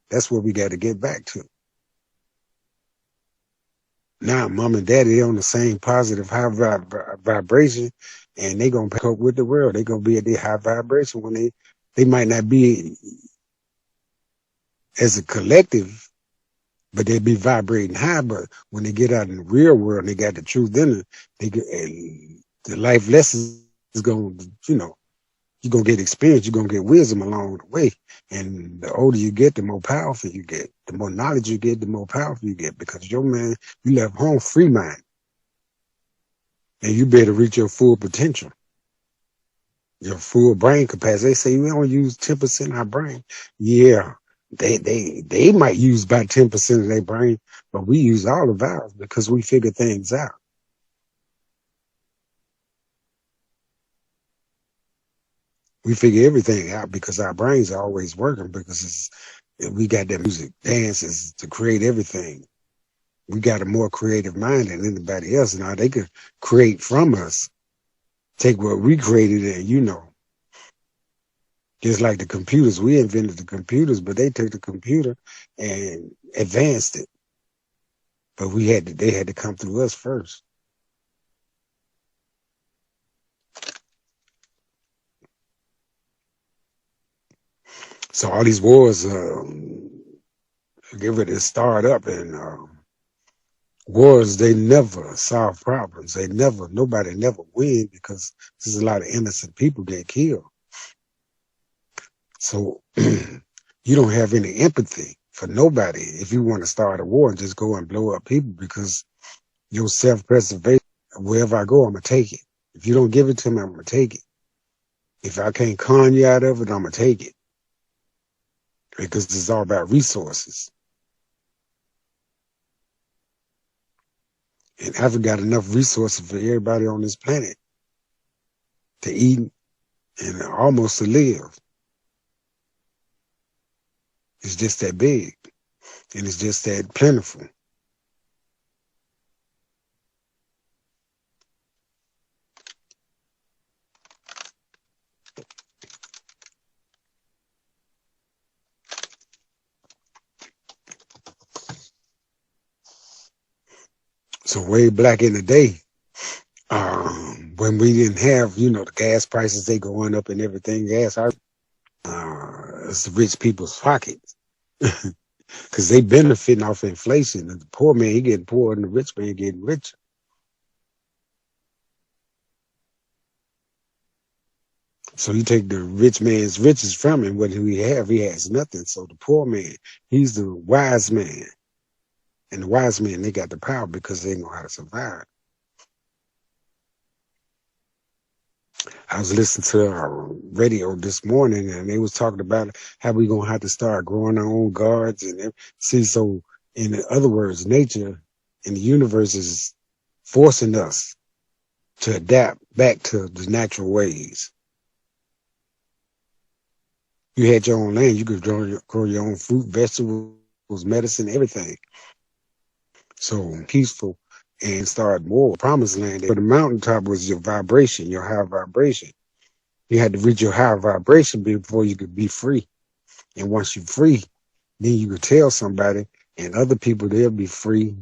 that's what we got to get back to. Now, mom and daddy, they're on the same positive high vibration, and they going to cope with the world. They're going to be at their high vibration when they might not be as a collective, but they be vibrating high. But when they get out in the real world and they got the truth in it, the life lessons is going to, you're going to get experience, you're going to get wisdom along the way. And the older you get, the more powerful you get. The more knowledge you get, the more powerful you get. Because your man, you left home free mind. And you better reach your full potential. Your full brain capacity. They say we don't use 10% of our brain. Yeah, they might use about 10% of their brain, but we use all of ours because we figure things out. We figure everything out because our brains are always working because we got that music, dances to create everything. We got a more creative mind than anybody else. Now they could create from us, take what we created and, just like the computers, we invented the computers, but they took the computer and advanced it. But they had to come through us first. So all these wars, get ready to start up, and wars, they never solve problems. Nobody never win because there's a lot of innocent people get killed. So you don't have any empathy for nobody if you want to start a war and just go and blow up people because your self-preservation, wherever I go, I'm going to take it. If you don't give it to me, I'm going to take it. If I can't con you out of it, I'm going to take it. Because it's all about resources. And Africa got enough resources for everybody on this planet to eat and almost to live. It's just that big. And it's just that plentiful. So way back in the day, when we didn't have, the gas prices, they going up and everything, it's the rich people's pockets. Because they benefiting off inflation. And the poor man, he getting poorer and the rich man getting richer. So you take the rich man's riches from him, what do he have? He has nothing. So the poor man, he's the wise man. And the wise men, they got the power because they know how to survive. I was listening to our radio this morning, and they was talking about how we going to have to start growing our own guards. And see, so in other words, nature and the universe is forcing us to adapt back to the natural ways. You had your own land. You could grow your own fruit, vegetables, medicine, everything. So peaceful and start more promised land. But the mountaintop was your vibration, your high vibration. You had to reach your high vibration before you could be free. And once you're free, then you could tell somebody and other people, they'll be free,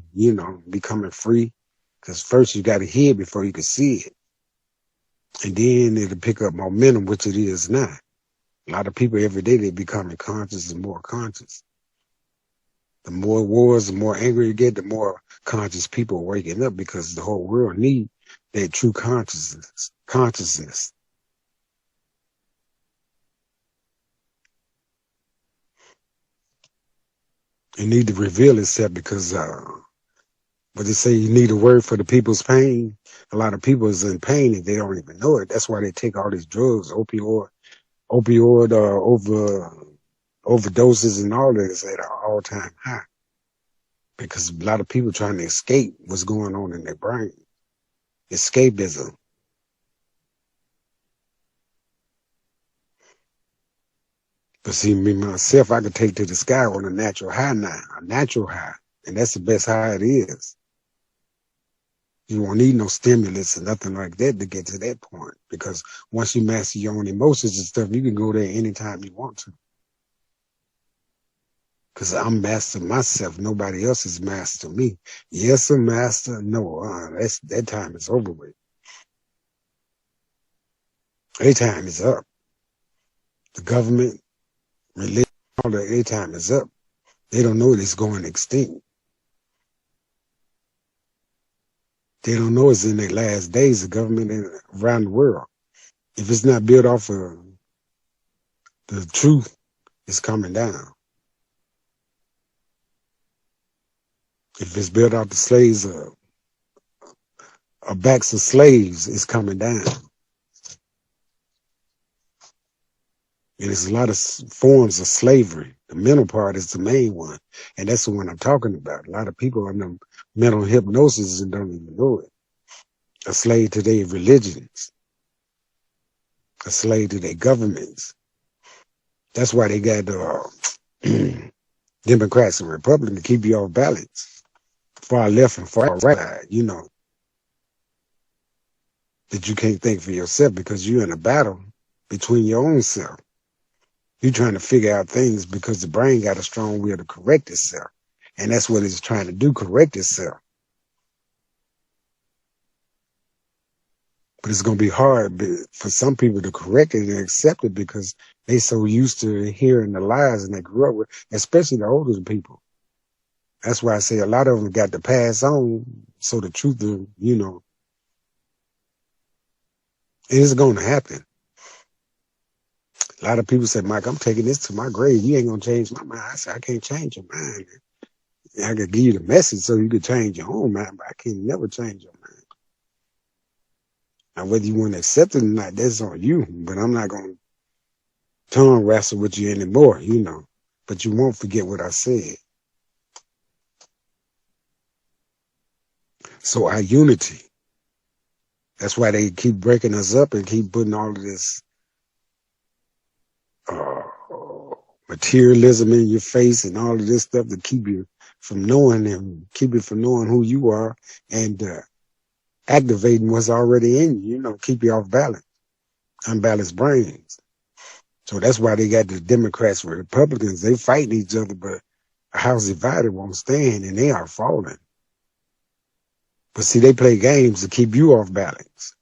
becoming free. Because first you got to hear before you can see it. And then it'll pick up momentum, which it is now. A lot of people every day, they're becoming conscious and more conscious. The more wars, the more angry you get, the more conscious people are waking up because the whole world needs that true consciousness. It need to reveal itself because, what they say, you need a word for the people's pain. A lot of people is in pain and they don't even know it. That's why they take all these drugs, opioid, overdoses and all this at an all-time high. Because a lot of people trying to escape what's going on in their brain. Escapism. But see, me, myself, I could take to the sky on a natural high now, a natural high. And that's the best high it is. You won't need no stimulus or nothing like that to get to that point. Because once you master your own emotions and stuff, you can go there anytime you want to. Because I'm master myself. Nobody else is master me. Yes, a master. No, that time is over with. Their time is up. The government, religion, all that, their time is up. They don't know it's going extinct. They don't know it's in their last days, the government around the world. If it's not built off of the truth, it's coming down. If it's built off the slaves or backs of slaves, it's coming down. And there's a lot of forms of slavery. The mental part is the main one. And that's the one I'm talking about. A lot of people are in mental hypnosis and don't even know it. A slave to their religions. A slave to their governments. That's why they got Democrats and Republicans to keep you off balance. Far left and far right, you know. That you can't think for yourself because you're in a battle between your own self. You're trying to figure out things because the brain got a strong will to correct itself. And that's what it's trying to do, correct itself. But it's going to be hard for some people to correct it and accept it because they so used to hearing the lies and they grew up with, especially the older people. That's why I say a lot of them got to pass on so the truth, you know, it is going to happen. A lot of people say, Mike, I'm taking this to my grave. You ain't going to change my mind. I said, I can't change your mind. I could give you the message so you could change your own mind, but I can never change your mind. Now, whether you want to accept it or not, that's on you. But I'm not going to tongue wrestle with you anymore, you know. But you won't forget what I said. So our unity. That's why they keep breaking us up and keep putting all of this materialism in your face and all of this stuff to keep you from knowing and keep you from knowing who you are and activating what's already in you, you know, keep you off balance, unbalanced brains. So that's why they got the Democrats and Republicans. They fighting each other, but a house divided won't stand and they are falling. But see, they play games to keep you off balance.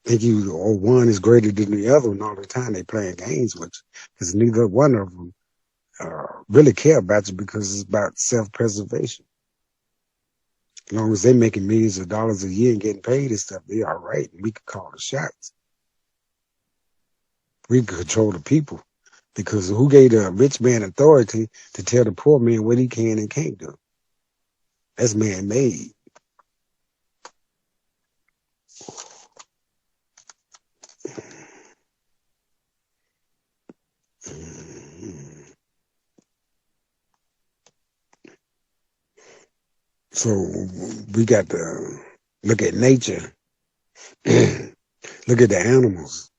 Think you or one is greater than the other, and all the time they playing games with you because neither one of them really care about you because it's about self-preservation. As long as they're making millions of dollars a year and getting paid and stuff, they are right. And we can call the shots. We can control the people because who gave the rich man authority to tell the poor man what he can and can't do? That's man-made. So we got to look at nature, look at the animals,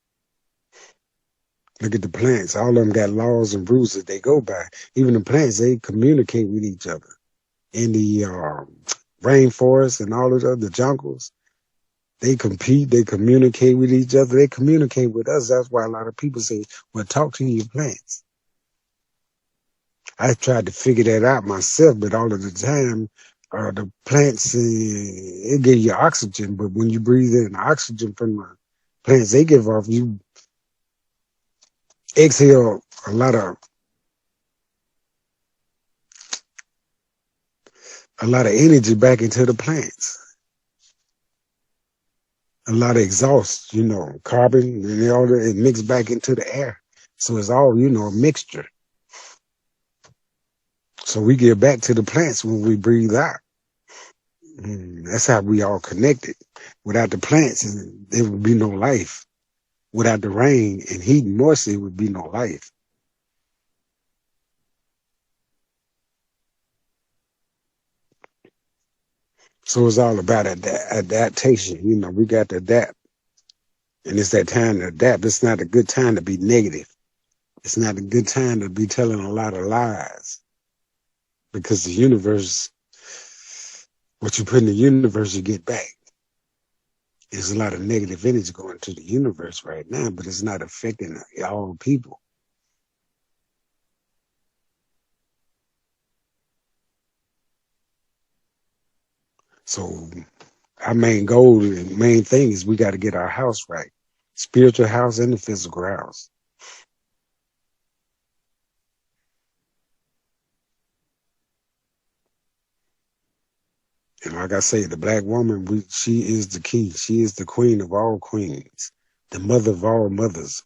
look at the plants. All of them got laws and rules that they go by. Even the plants, they communicate with each other. In the rainforest and all of the jungles, they compete, they communicate with each other, they communicate with us. That's why a lot of people say, well, talk to your plants. I tried to figure that out myself, but all of the time, the plants, it give you oxygen, but when you breathe in oxygen from the plants they give off, you exhale a lot of energy back into the plants. A lot of exhaust, you know, carbon, and all that, it mixed back into the air. So it's all, you know, a mixture. So we get back to the plants when we breathe out. That's how we all connected. Without the plants, there would be no life. Without the rain and heat and moisture, there would be no life. So it's all about adaptation. You know, we got to adapt. And it's that time to adapt. It's not a good time to be negative. It's not a good time to be telling a lot of lies. Because the universe, what you put in the universe, you get back. There's a lot of negative energy going to the universe right now, but it's not affecting all people. So our main goal and main thing is we got to get our house right. Spiritual house and the physical house. And like I say, the black woman, she is the key. She is the queen of all queens, the mother of all mothers.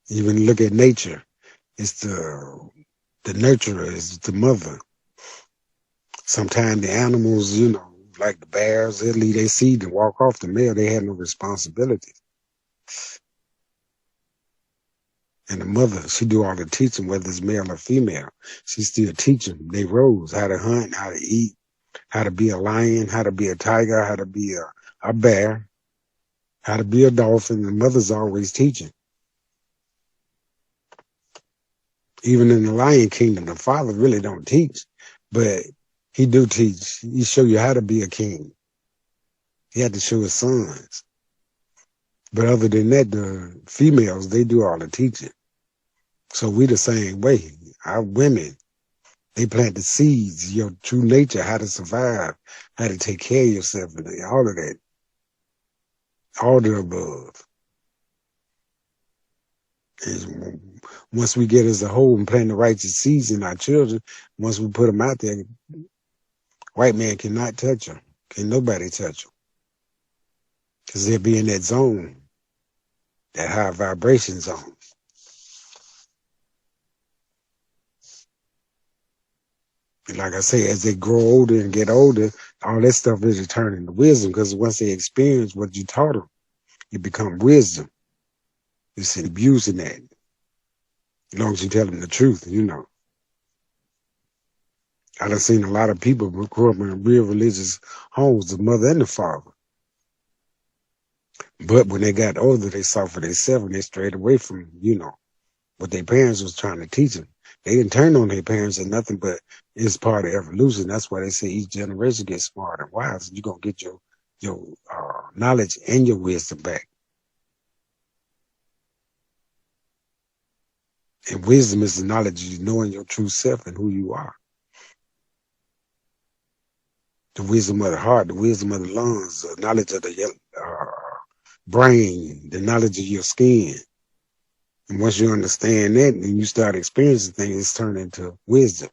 Even look at nature. It's the nurturer, is the mother. Sometimes the animals, you know, like the bears, they leave their seed and walk off. The male, they had no responsibility. And the mother, she do all the teaching, whether it's male or female. She still teaching. They roles, how to hunt, how to eat, how to be a lion, how to be a tiger, how to be a bear, how to be a dolphin. The mother's always teaching. Even in the Lion Kingdom, the father really don't teach, but he do teach. He show you how to be a king. He had to show his sons. But other than that, the females, they do all the teaching. So we the same way. Our women, they plant the seeds, your true nature, how to survive, how to take care of yourself, and all of that. All the above. And once we get as a whole and plant the righteous seeds in our children, once we put them out there, white man cannot touch them. Can nobody touch them. Because they'll be in that zone, that high vibration zone. And like I say, as they grow older and get older, all that stuff is turning to wisdom, because once they experience what you taught them, it becomes wisdom. It's an abuse in that. As long as you tell them the truth, you know. I done seen a lot of people who grew up in real religious homes, the mother and the father. But when they got older, they saw for themselves and they strayed away from, you know, what their parents was trying to teach them. They didn't turn on their parents or nothing, but it's part of evolution. That's why they say each generation gets smarter and wise. You're going to get your knowledge and your wisdom back. And wisdom is the knowledge of knowing your true self and who you are. The wisdom of the heart, the wisdom of the lungs, the knowledge of the brain, the knowledge of your skin. And once you understand that and you start experiencing things, it's turned into wisdom.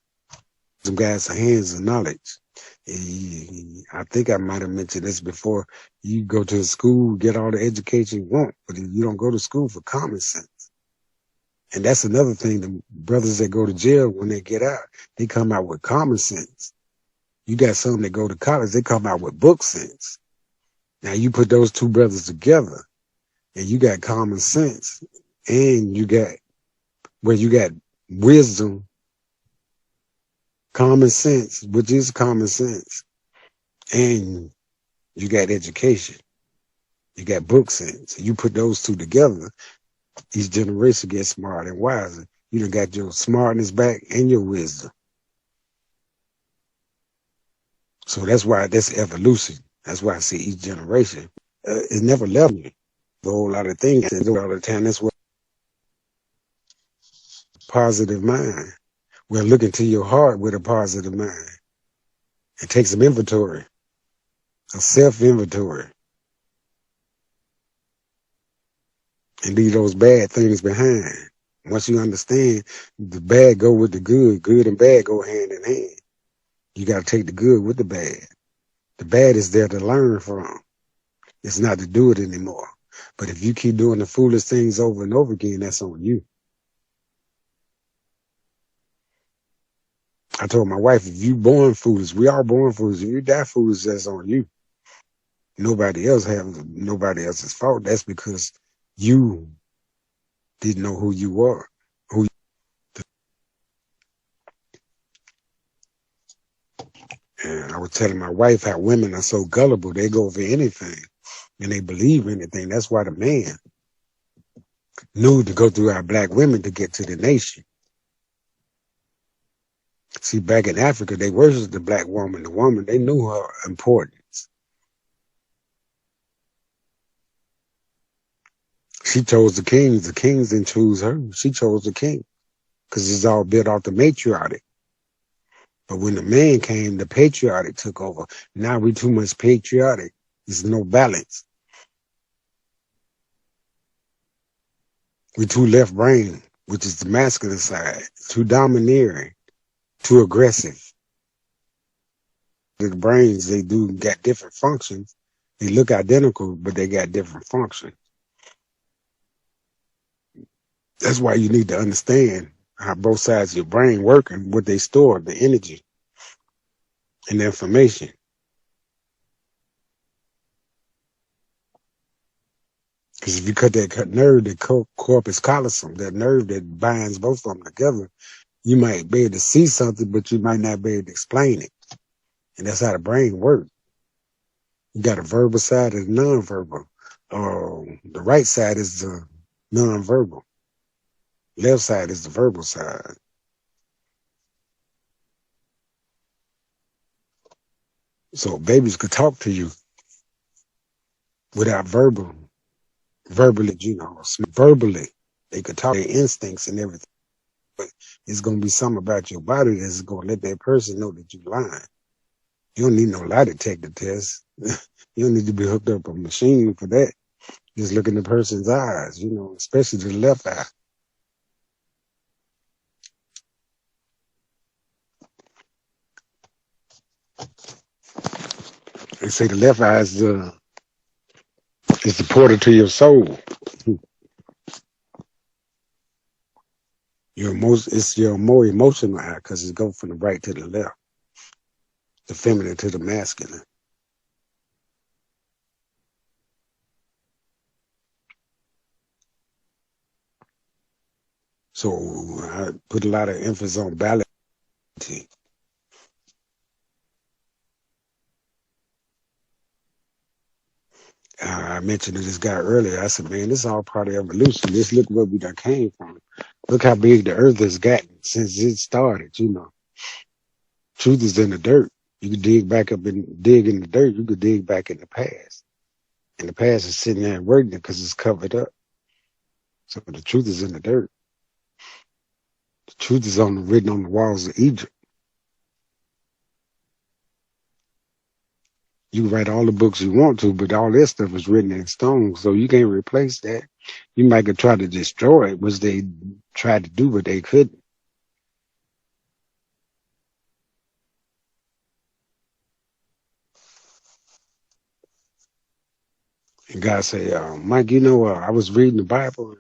Some guys are hands of knowledge. I think I might have mentioned this before. You go to school, get all the education you want, but you don't go to school for common sense. And that's another thing. The brothers that go to jail, when they get out, they come out with common sense. You got some that go to college, they come out with book sense. Now you put those two brothers together and you got common sense and you got wisdom, common sense, which is common sense, and you got education. You got book sense. You put those two together, each generation gets smarter and wiser. You done got your smartness back and your wisdom. So that's why that's evolution. That's why I say each generation is never level. A whole lot of things and do all the time. That's what positive mind. Well, look into your heart with a positive mind and take some inventory, a self-inventory, and leave those bad things behind. Once you understand the bad go with the good and bad go hand in hand. You got to take the good with the bad. The bad is there to learn from. It's not to do it anymore. But if you keep doing the foolish things over and over again, that's on you. I told my wife, if you born foolish, we are born foolish. If you die foolish, that's on you. Nobody else's fault. That's because you didn't know who you were. And I was telling my wife how women are so gullible. They go for anything and they believe anything. That's why the man knew to go through our black women to get to the nation. See, back in Africa, they worshiped the black woman. The woman, they knew her importance. She chose the kings. The kings didn't choose her. She chose the king because it's all built off the matriarchy. But when the man came, the patriotic took over. Now we too much patriotic. There's no balance. We too left brain, which is the masculine side. Too domineering, too aggressive. The brains, they do got different functions. They look identical, but they got different functions. That's why you need to understand how both sides of your brain work and what they store, the energy and the information. Because if you cut that nerve, the corpus callosum, that nerve that binds both of them together, you might be able to see something, but you might not be able to explain it. And that's how the brain works. You got a verbal side and a nonverbal. The right side is the nonverbal. Left side is the verbal side. So babies could talk to you without verbally, verbally. They could talk their instincts and everything. But it's going to be something about your body that's going to let that person know that you're lying. You don't need no lie detector test. You don't need to be hooked up a machine for that. Just look in the person's eyes, especially the left eye. They say the left eye is the portal to your soul. It's your more emotional eye because it goes from the right to the left, the feminine to the masculine. So I put a lot of emphasis on balance. I mentioned to this guy earlier. I said, man, this is all part of evolution. Just look where we done came from. Look how big the earth has gotten since it started, Truth is in the dirt. You can dig back up and dig in the dirt. You could dig back in the past. And the past is sitting there and working because it's covered up. So the truth is in the dirt. The truth is written on the walls of Egypt. You can write all the books you want to, but all this stuff is written in stone, so you can't replace that. You might could try to destroy it, which they tried to do, but they couldn't. And God say, Mike, I was reading the Bible,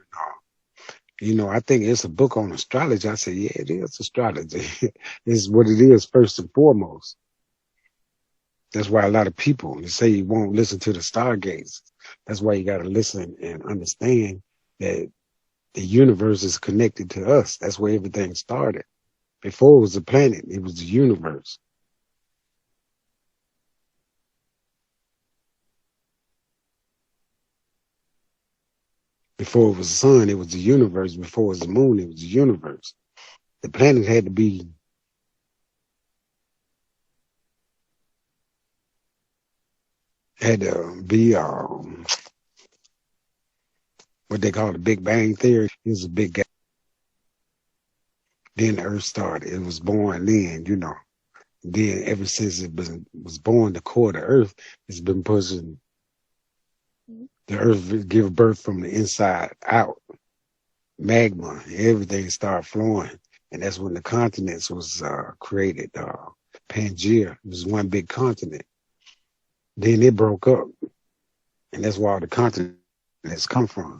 and I think it's a book on astrology. I said, yeah, it is astrology. It's what it is first and foremost. That's why a lot of people, they say you won't listen to the stargates. That's why you got to listen and understand that the universe is connected to us. That's where everything started. Before it was a planet, it was the universe. Before it was the sun, it was the universe. Before it was the moon, it was the universe. The planet had to be what they call the Big Bang Theory. It was a big gap. Then the Earth started. It was born then, Then ever since it was born, the core of the Earth has been pushing the Earth give birth from the inside out. Magma, everything started flowing. And that's when the continents was created. Pangea was one big continent. Then it broke up. And that's where all the continents come from.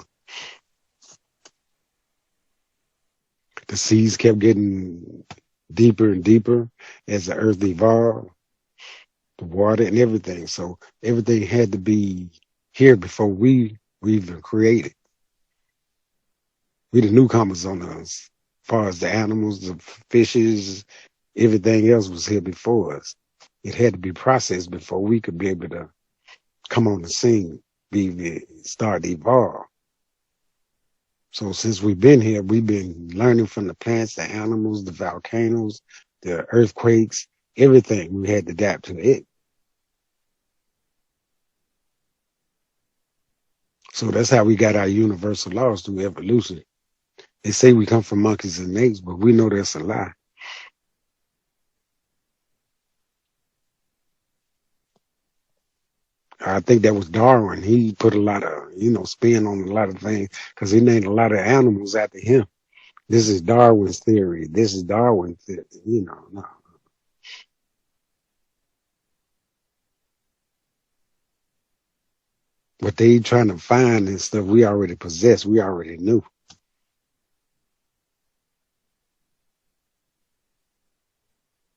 The seas kept getting deeper and deeper as the earth evolved, the water and everything. So everything had to be here before we were even created. We the newcomers on us. As far as the animals, the fishes, everything else was here before us. It had to be processed before we could be able to come on the scene, start to evolve. So since we've been here, we've been learning from the plants, the animals, the volcanoes, the earthquakes, everything. We had to adapt to it. So that's how we got our universal laws through evolution. They say we come from monkeys and apes, but we know that's a lie. I think that was Darwin. He put a lot of, spin on a lot of things because he named a lot of animals after him. This is Darwin's theory. This is Darwin's theory. No. What they trying to find and stuff we already possess, we already knew.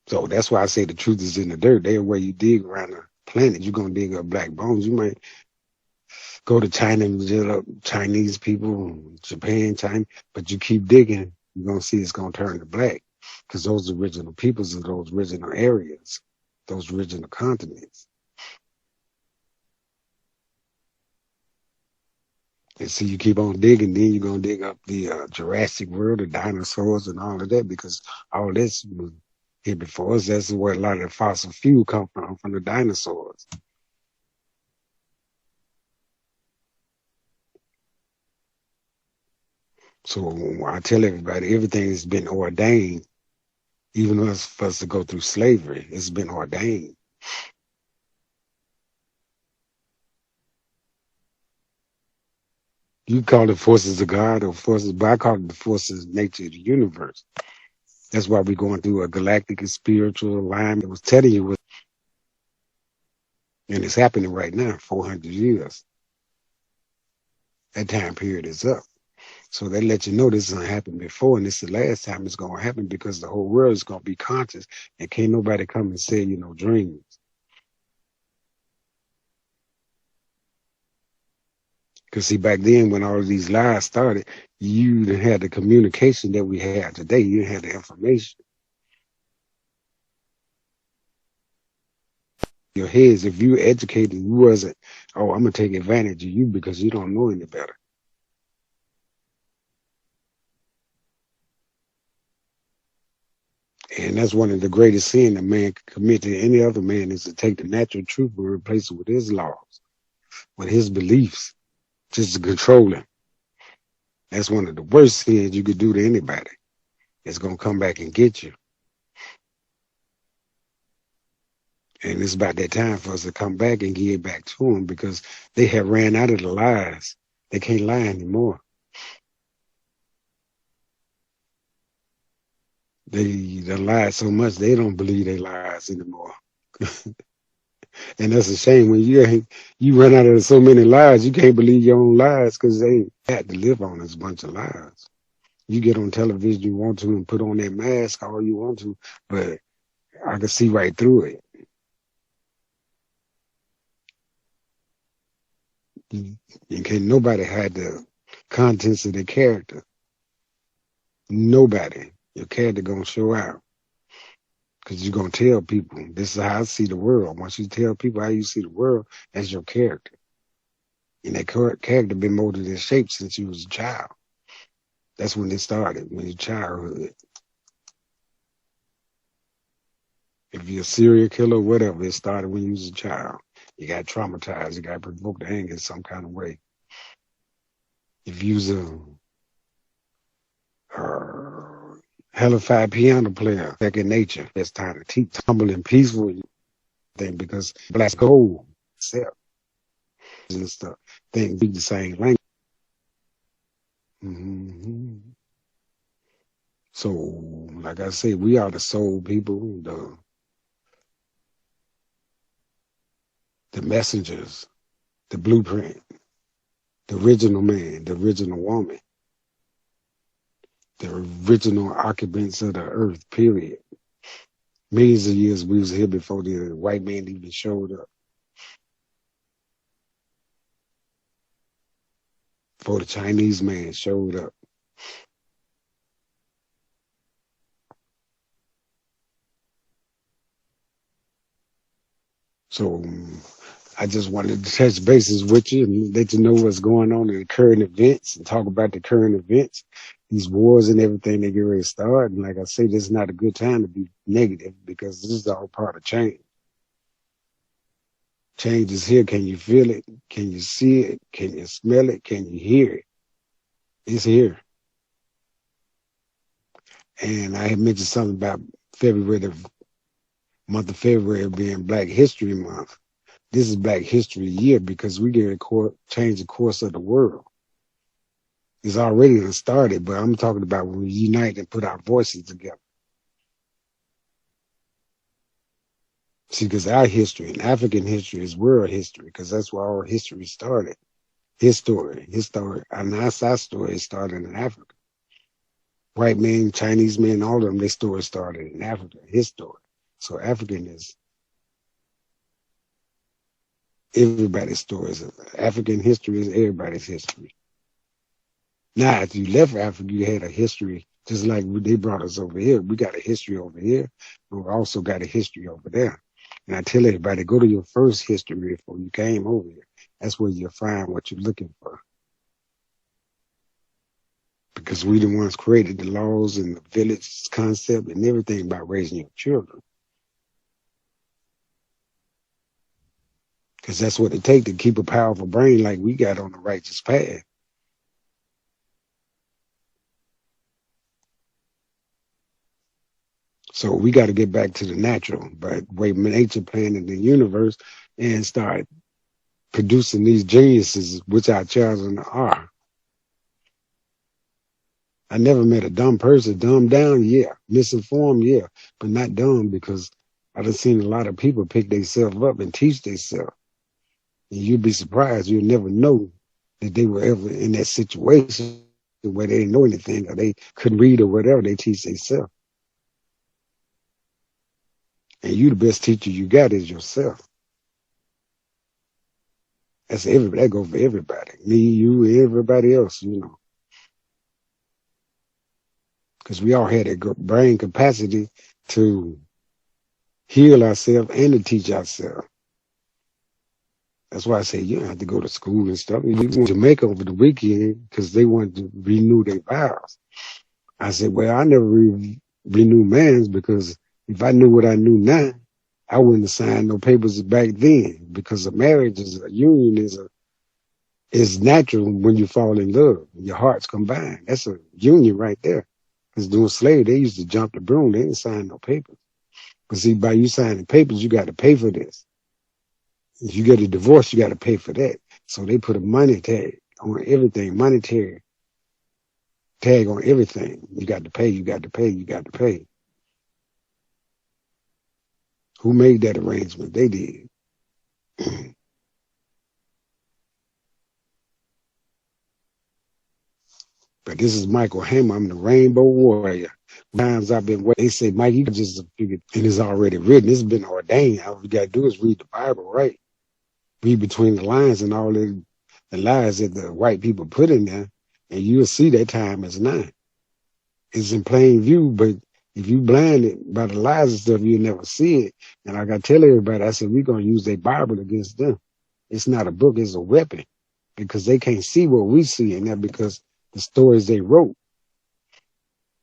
So that's why I say the truth is in the dirt. Everywhere you dig around the planet, you're going to dig up black bones. You might go to China and dig up Chinese people, Japan, China, but you keep digging, you're going to see it's going to turn to black because those original peoples of those original areas, those original continents. And see, you keep on digging, then you're going to dig up the Jurassic world, the dinosaurs and all of that, because all this was here before us. That's where a lot of the fossil fuel come from the dinosaurs. So I tell everybody, everything has been ordained, even for us to go through slavery. It's been ordained. You call it forces of God or forces, but I call it the forces of nature of the universe. That's why we're going through a galactic and spiritual alignment. It was telling you, and it's happening right now, 400 years. That time period is up. So they let you know this has happened before, and this is the last time it's going to happen because the whole world is going to be conscious, and can't nobody come and say, dreams. Because see, back then when all of these lies started, you had the communication that we have today. You had the information. Your heads, if you were educated, you wasn't, oh, I'm going to take advantage of you because you don't know any better. And that's one of the greatest sins a man can commit to any other man is to take the natural truth and replace it with his laws, with his beliefs, just to control him. That's one of the worst sins you could do to anybody. It's going to come back and get you. And it's about that time for us to come back and give it back to them because they have ran out of the lies. They can't lie anymore. They lie so much they don't believe they lies anymore. And that's a shame when you run out of so many lies, you can't believe your own lies because they had to live on this bunch of lies. You get on television you want to and put on that mask all you want to, but I can see right through it. And can't nobody hide the contents of their character. Nobody. Your character gonna show out. Because you're gonna tell people, this is how I see the world. Once you tell people how you see the world, that's your character. And that character been molded and shaped since you was a child. That's when it started, when your childhood. If you're a serial killer, whatever, it started when you was a child. You got traumatized, you got provoked to anger in some kind of way. If you was a hellified piano player back in nature, it's time to teach humble and peaceful thing because black gold self and stuff. Things be the same language. Mm-hmm. So, like I said, we are the soul people, the messengers, the blueprint, the original man, the original woman, the the original occupants of the earth, period. Millions of years we was here before the white man even showed up. Before the Chinese man showed up. So I just wanted to touch bases with you and let you know what's going on in the current events and talk about the current events, these wars and everything they get ready to start. And like I say, this is not a good time to be negative because this is all part of change. Change is here. Can you feel it? Can you see it? Can you smell it? Can you hear it? It's here. And I had mentioned something about February, the month of February being Black History Month. This is Black History Year because we get to change the course of the world. It's already started, but I'm talking about when we unite and put our voices together. See, because our history and African history is world history because that's where all history started. His story, and that's our story started in Africa. White men, Chinese men, all of them, their story started in Africa, his story. So African is everybody's stories. African history is everybody's history. Now, if you left Africa, you had a history, just like they brought us over here. We got a history over here, but we also got a history over there. And I tell everybody, go to your first history before you came over here. That's where you'll find what you're looking for. Because we the ones created the laws and the village concept and everything about raising your children. Because that's what it takes to keep a powerful brain like we got on the righteous path. So we got to get back to the natural, but way nature planted the universe and start producing these geniuses, which our children are. I never met a dumb person. Dumbed down, yeah. Misinformed, yeah. But not dumb because I done seen a lot of people pick themselves up and teach themselves. And you'd be surprised. You'll never know that they were ever in that situation where they didn't know anything or they couldn't read or whatever. They teach themselves. And you, the best teacher you got is yourself. That's everybody. That goes for everybody. Me, you, everybody else, you know. Because we all had that brain capacity to heal ourselves and to teach ourselves. That's why I say you don't have to go to school and stuff. You went to Jamaica over the weekend because they wanted to renew their vows. I said, well, I never renew mine because if I knew what I knew now, I wouldn't have signed no papers back then because a marriage is a union is natural when you fall in love. Your hearts combine. That's a union right there. Because during slavery, they used to jump the broom. They didn't sign no papers. But see, by you signing papers, you got to pay for this. If you get a divorce, you got to pay for that. So they put a money tag on everything, monetary tag on everything. You got to pay, you got to pay, you got to pay. Who made that arrangement? They did. But this is Michael Hammer. I'm the Rainbow Warrior. Times I've been waiting. They say, Mike, you can just figure, and it's already written. It's been ordained. All you got to do is read the Bible, right? Read between the lines and all the lies that the white people put in there, and you'll see that time is now. It's in plain view, but if you blinded by the lies and stuff, you'll never see it. And like I tell everybody, I said, we're going to use their Bible against them. It's not a book, it's a weapon. Because they can't see what we see in there because the stories they wrote,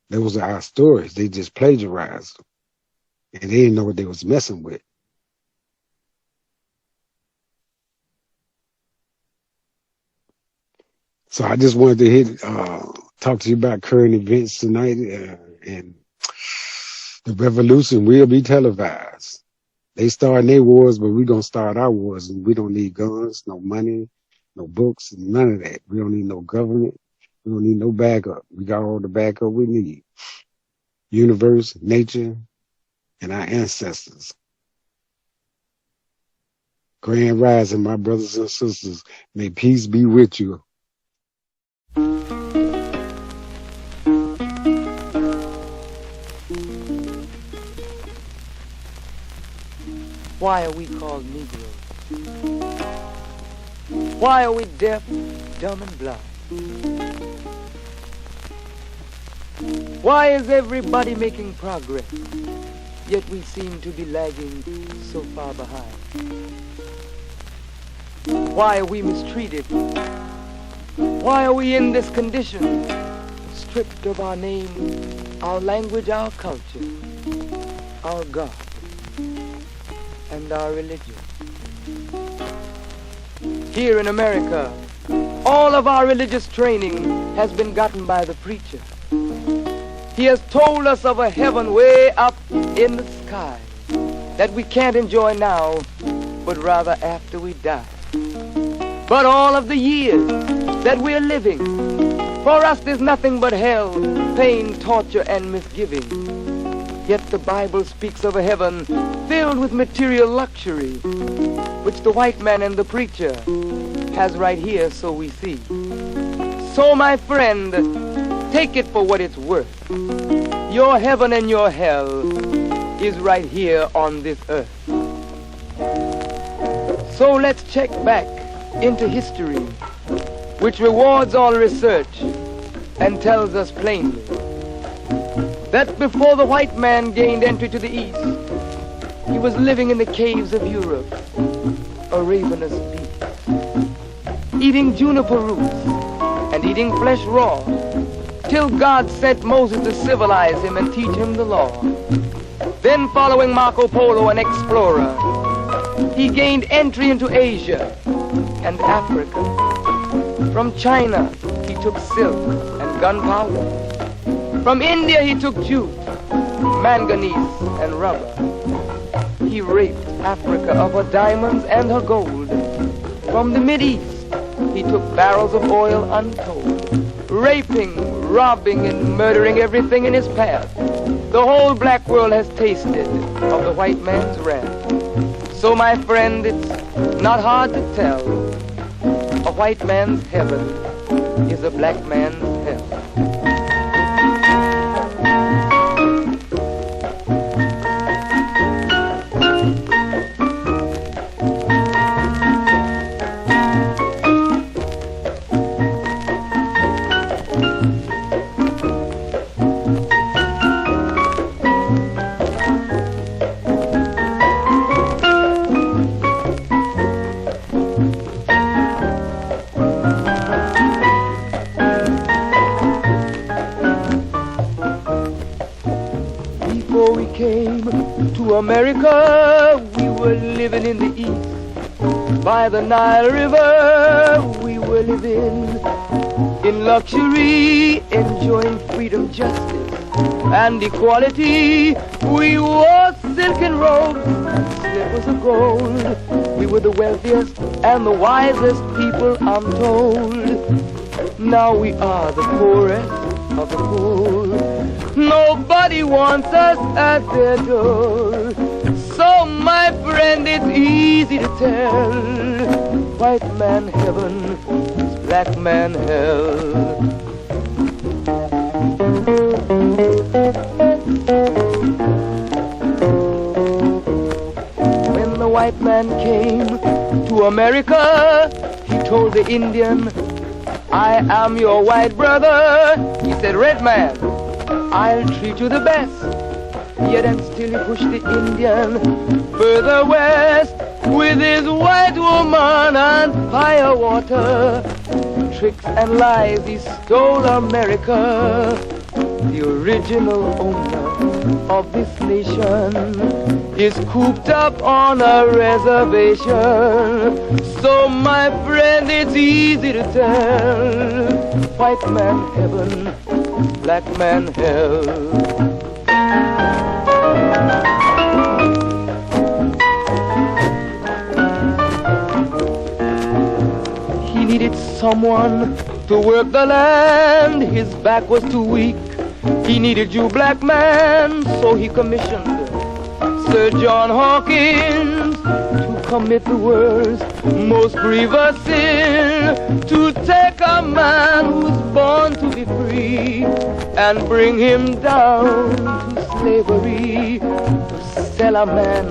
those are our stories. They just plagiarized them. And they didn't know what they was messing with. So I just wanted to talk to you about current events tonight, and the revolution will be televised. They starting their wars, but we're going to start our wars, and we don't need guns, no money, no books, none of that. We don't need no government. We don't need no backup. We got all the backup we need. Universe, nature, and our ancestors. Grand rising, my brothers and sisters. May peace be with you. Why are we called Negroes? Why are we deaf, dumb, and blind? Why is everybody making progress, yet we seem to be lagging so far behind? Why are we mistreated? Why are we in this condition, stripped of our name, our language, our culture, our God, and our religion? Here in America, all of our religious training has been gotten by the preacher. He has told us of a heaven way up in the sky that we can't enjoy now, but rather after we die. But all of the years that we're living, for us there's nothing but hell, pain, torture, and misgiving. Yet the Bible speaks of a heaven filled with material luxury, which the white man and the preacher has right here, so we see. So my friend, take it for what it's worth. Your heaven and your hell is right here on this earth. So let's check back into history, which rewards all research and tells us plainly that before the white man gained entry to the East, he was living in the caves of Europe, a ravenous beast, eating juniper roots and eating flesh raw, till God sent Moses to civilize him and teach him the law. Then, following Marco Polo, an explorer, he gained entry into Asia and Africa. From China, he took silk and gunpowder. From India, he took jute, manganese, and rubber. He raped Africa of her diamonds and her gold. From the Mideast, he took barrels of oil untold, raping, robbing, and murdering everything in his path. The whole black world has tasted of the white man's wrath. So, my friend, it's not hard to tell. A white man's heaven is a black man's hell. America, we were living in the East. By the Nile River, we were living in luxury, enjoying freedom, justice, and equality. We wore silken robes and slippers of gold. We were the wealthiest and the wisest people, I'm told. Now we are the poorest of the poor. Nobody wants us at their door. So, my friend, it's easy to tell. White man heaven is black man hell. When the white man came to America, he told the Indian, I am your white brother. He said, red man, I'll treat you the best. Yet and still he pushed the Indian further west with his white woman and firewater. Tricks and lies, he stole America. The original owner of this nation is cooped up on a reservation. So, my friend, it's easy to tell. White man heaven, black man hell. He needed someone to work the land. His back was too weak. He needed you, black man, so he commissioned Sir John Hawkins, to commit the world's most grievous sin, to take a man who's born to be free and bring him down to slavery, to sell a man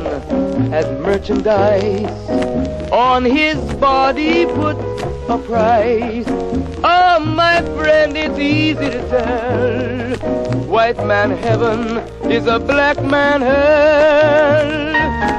as merchandise, on his body put a price. Oh, my friend, it's easy to tell, white man heaven is a black man hell.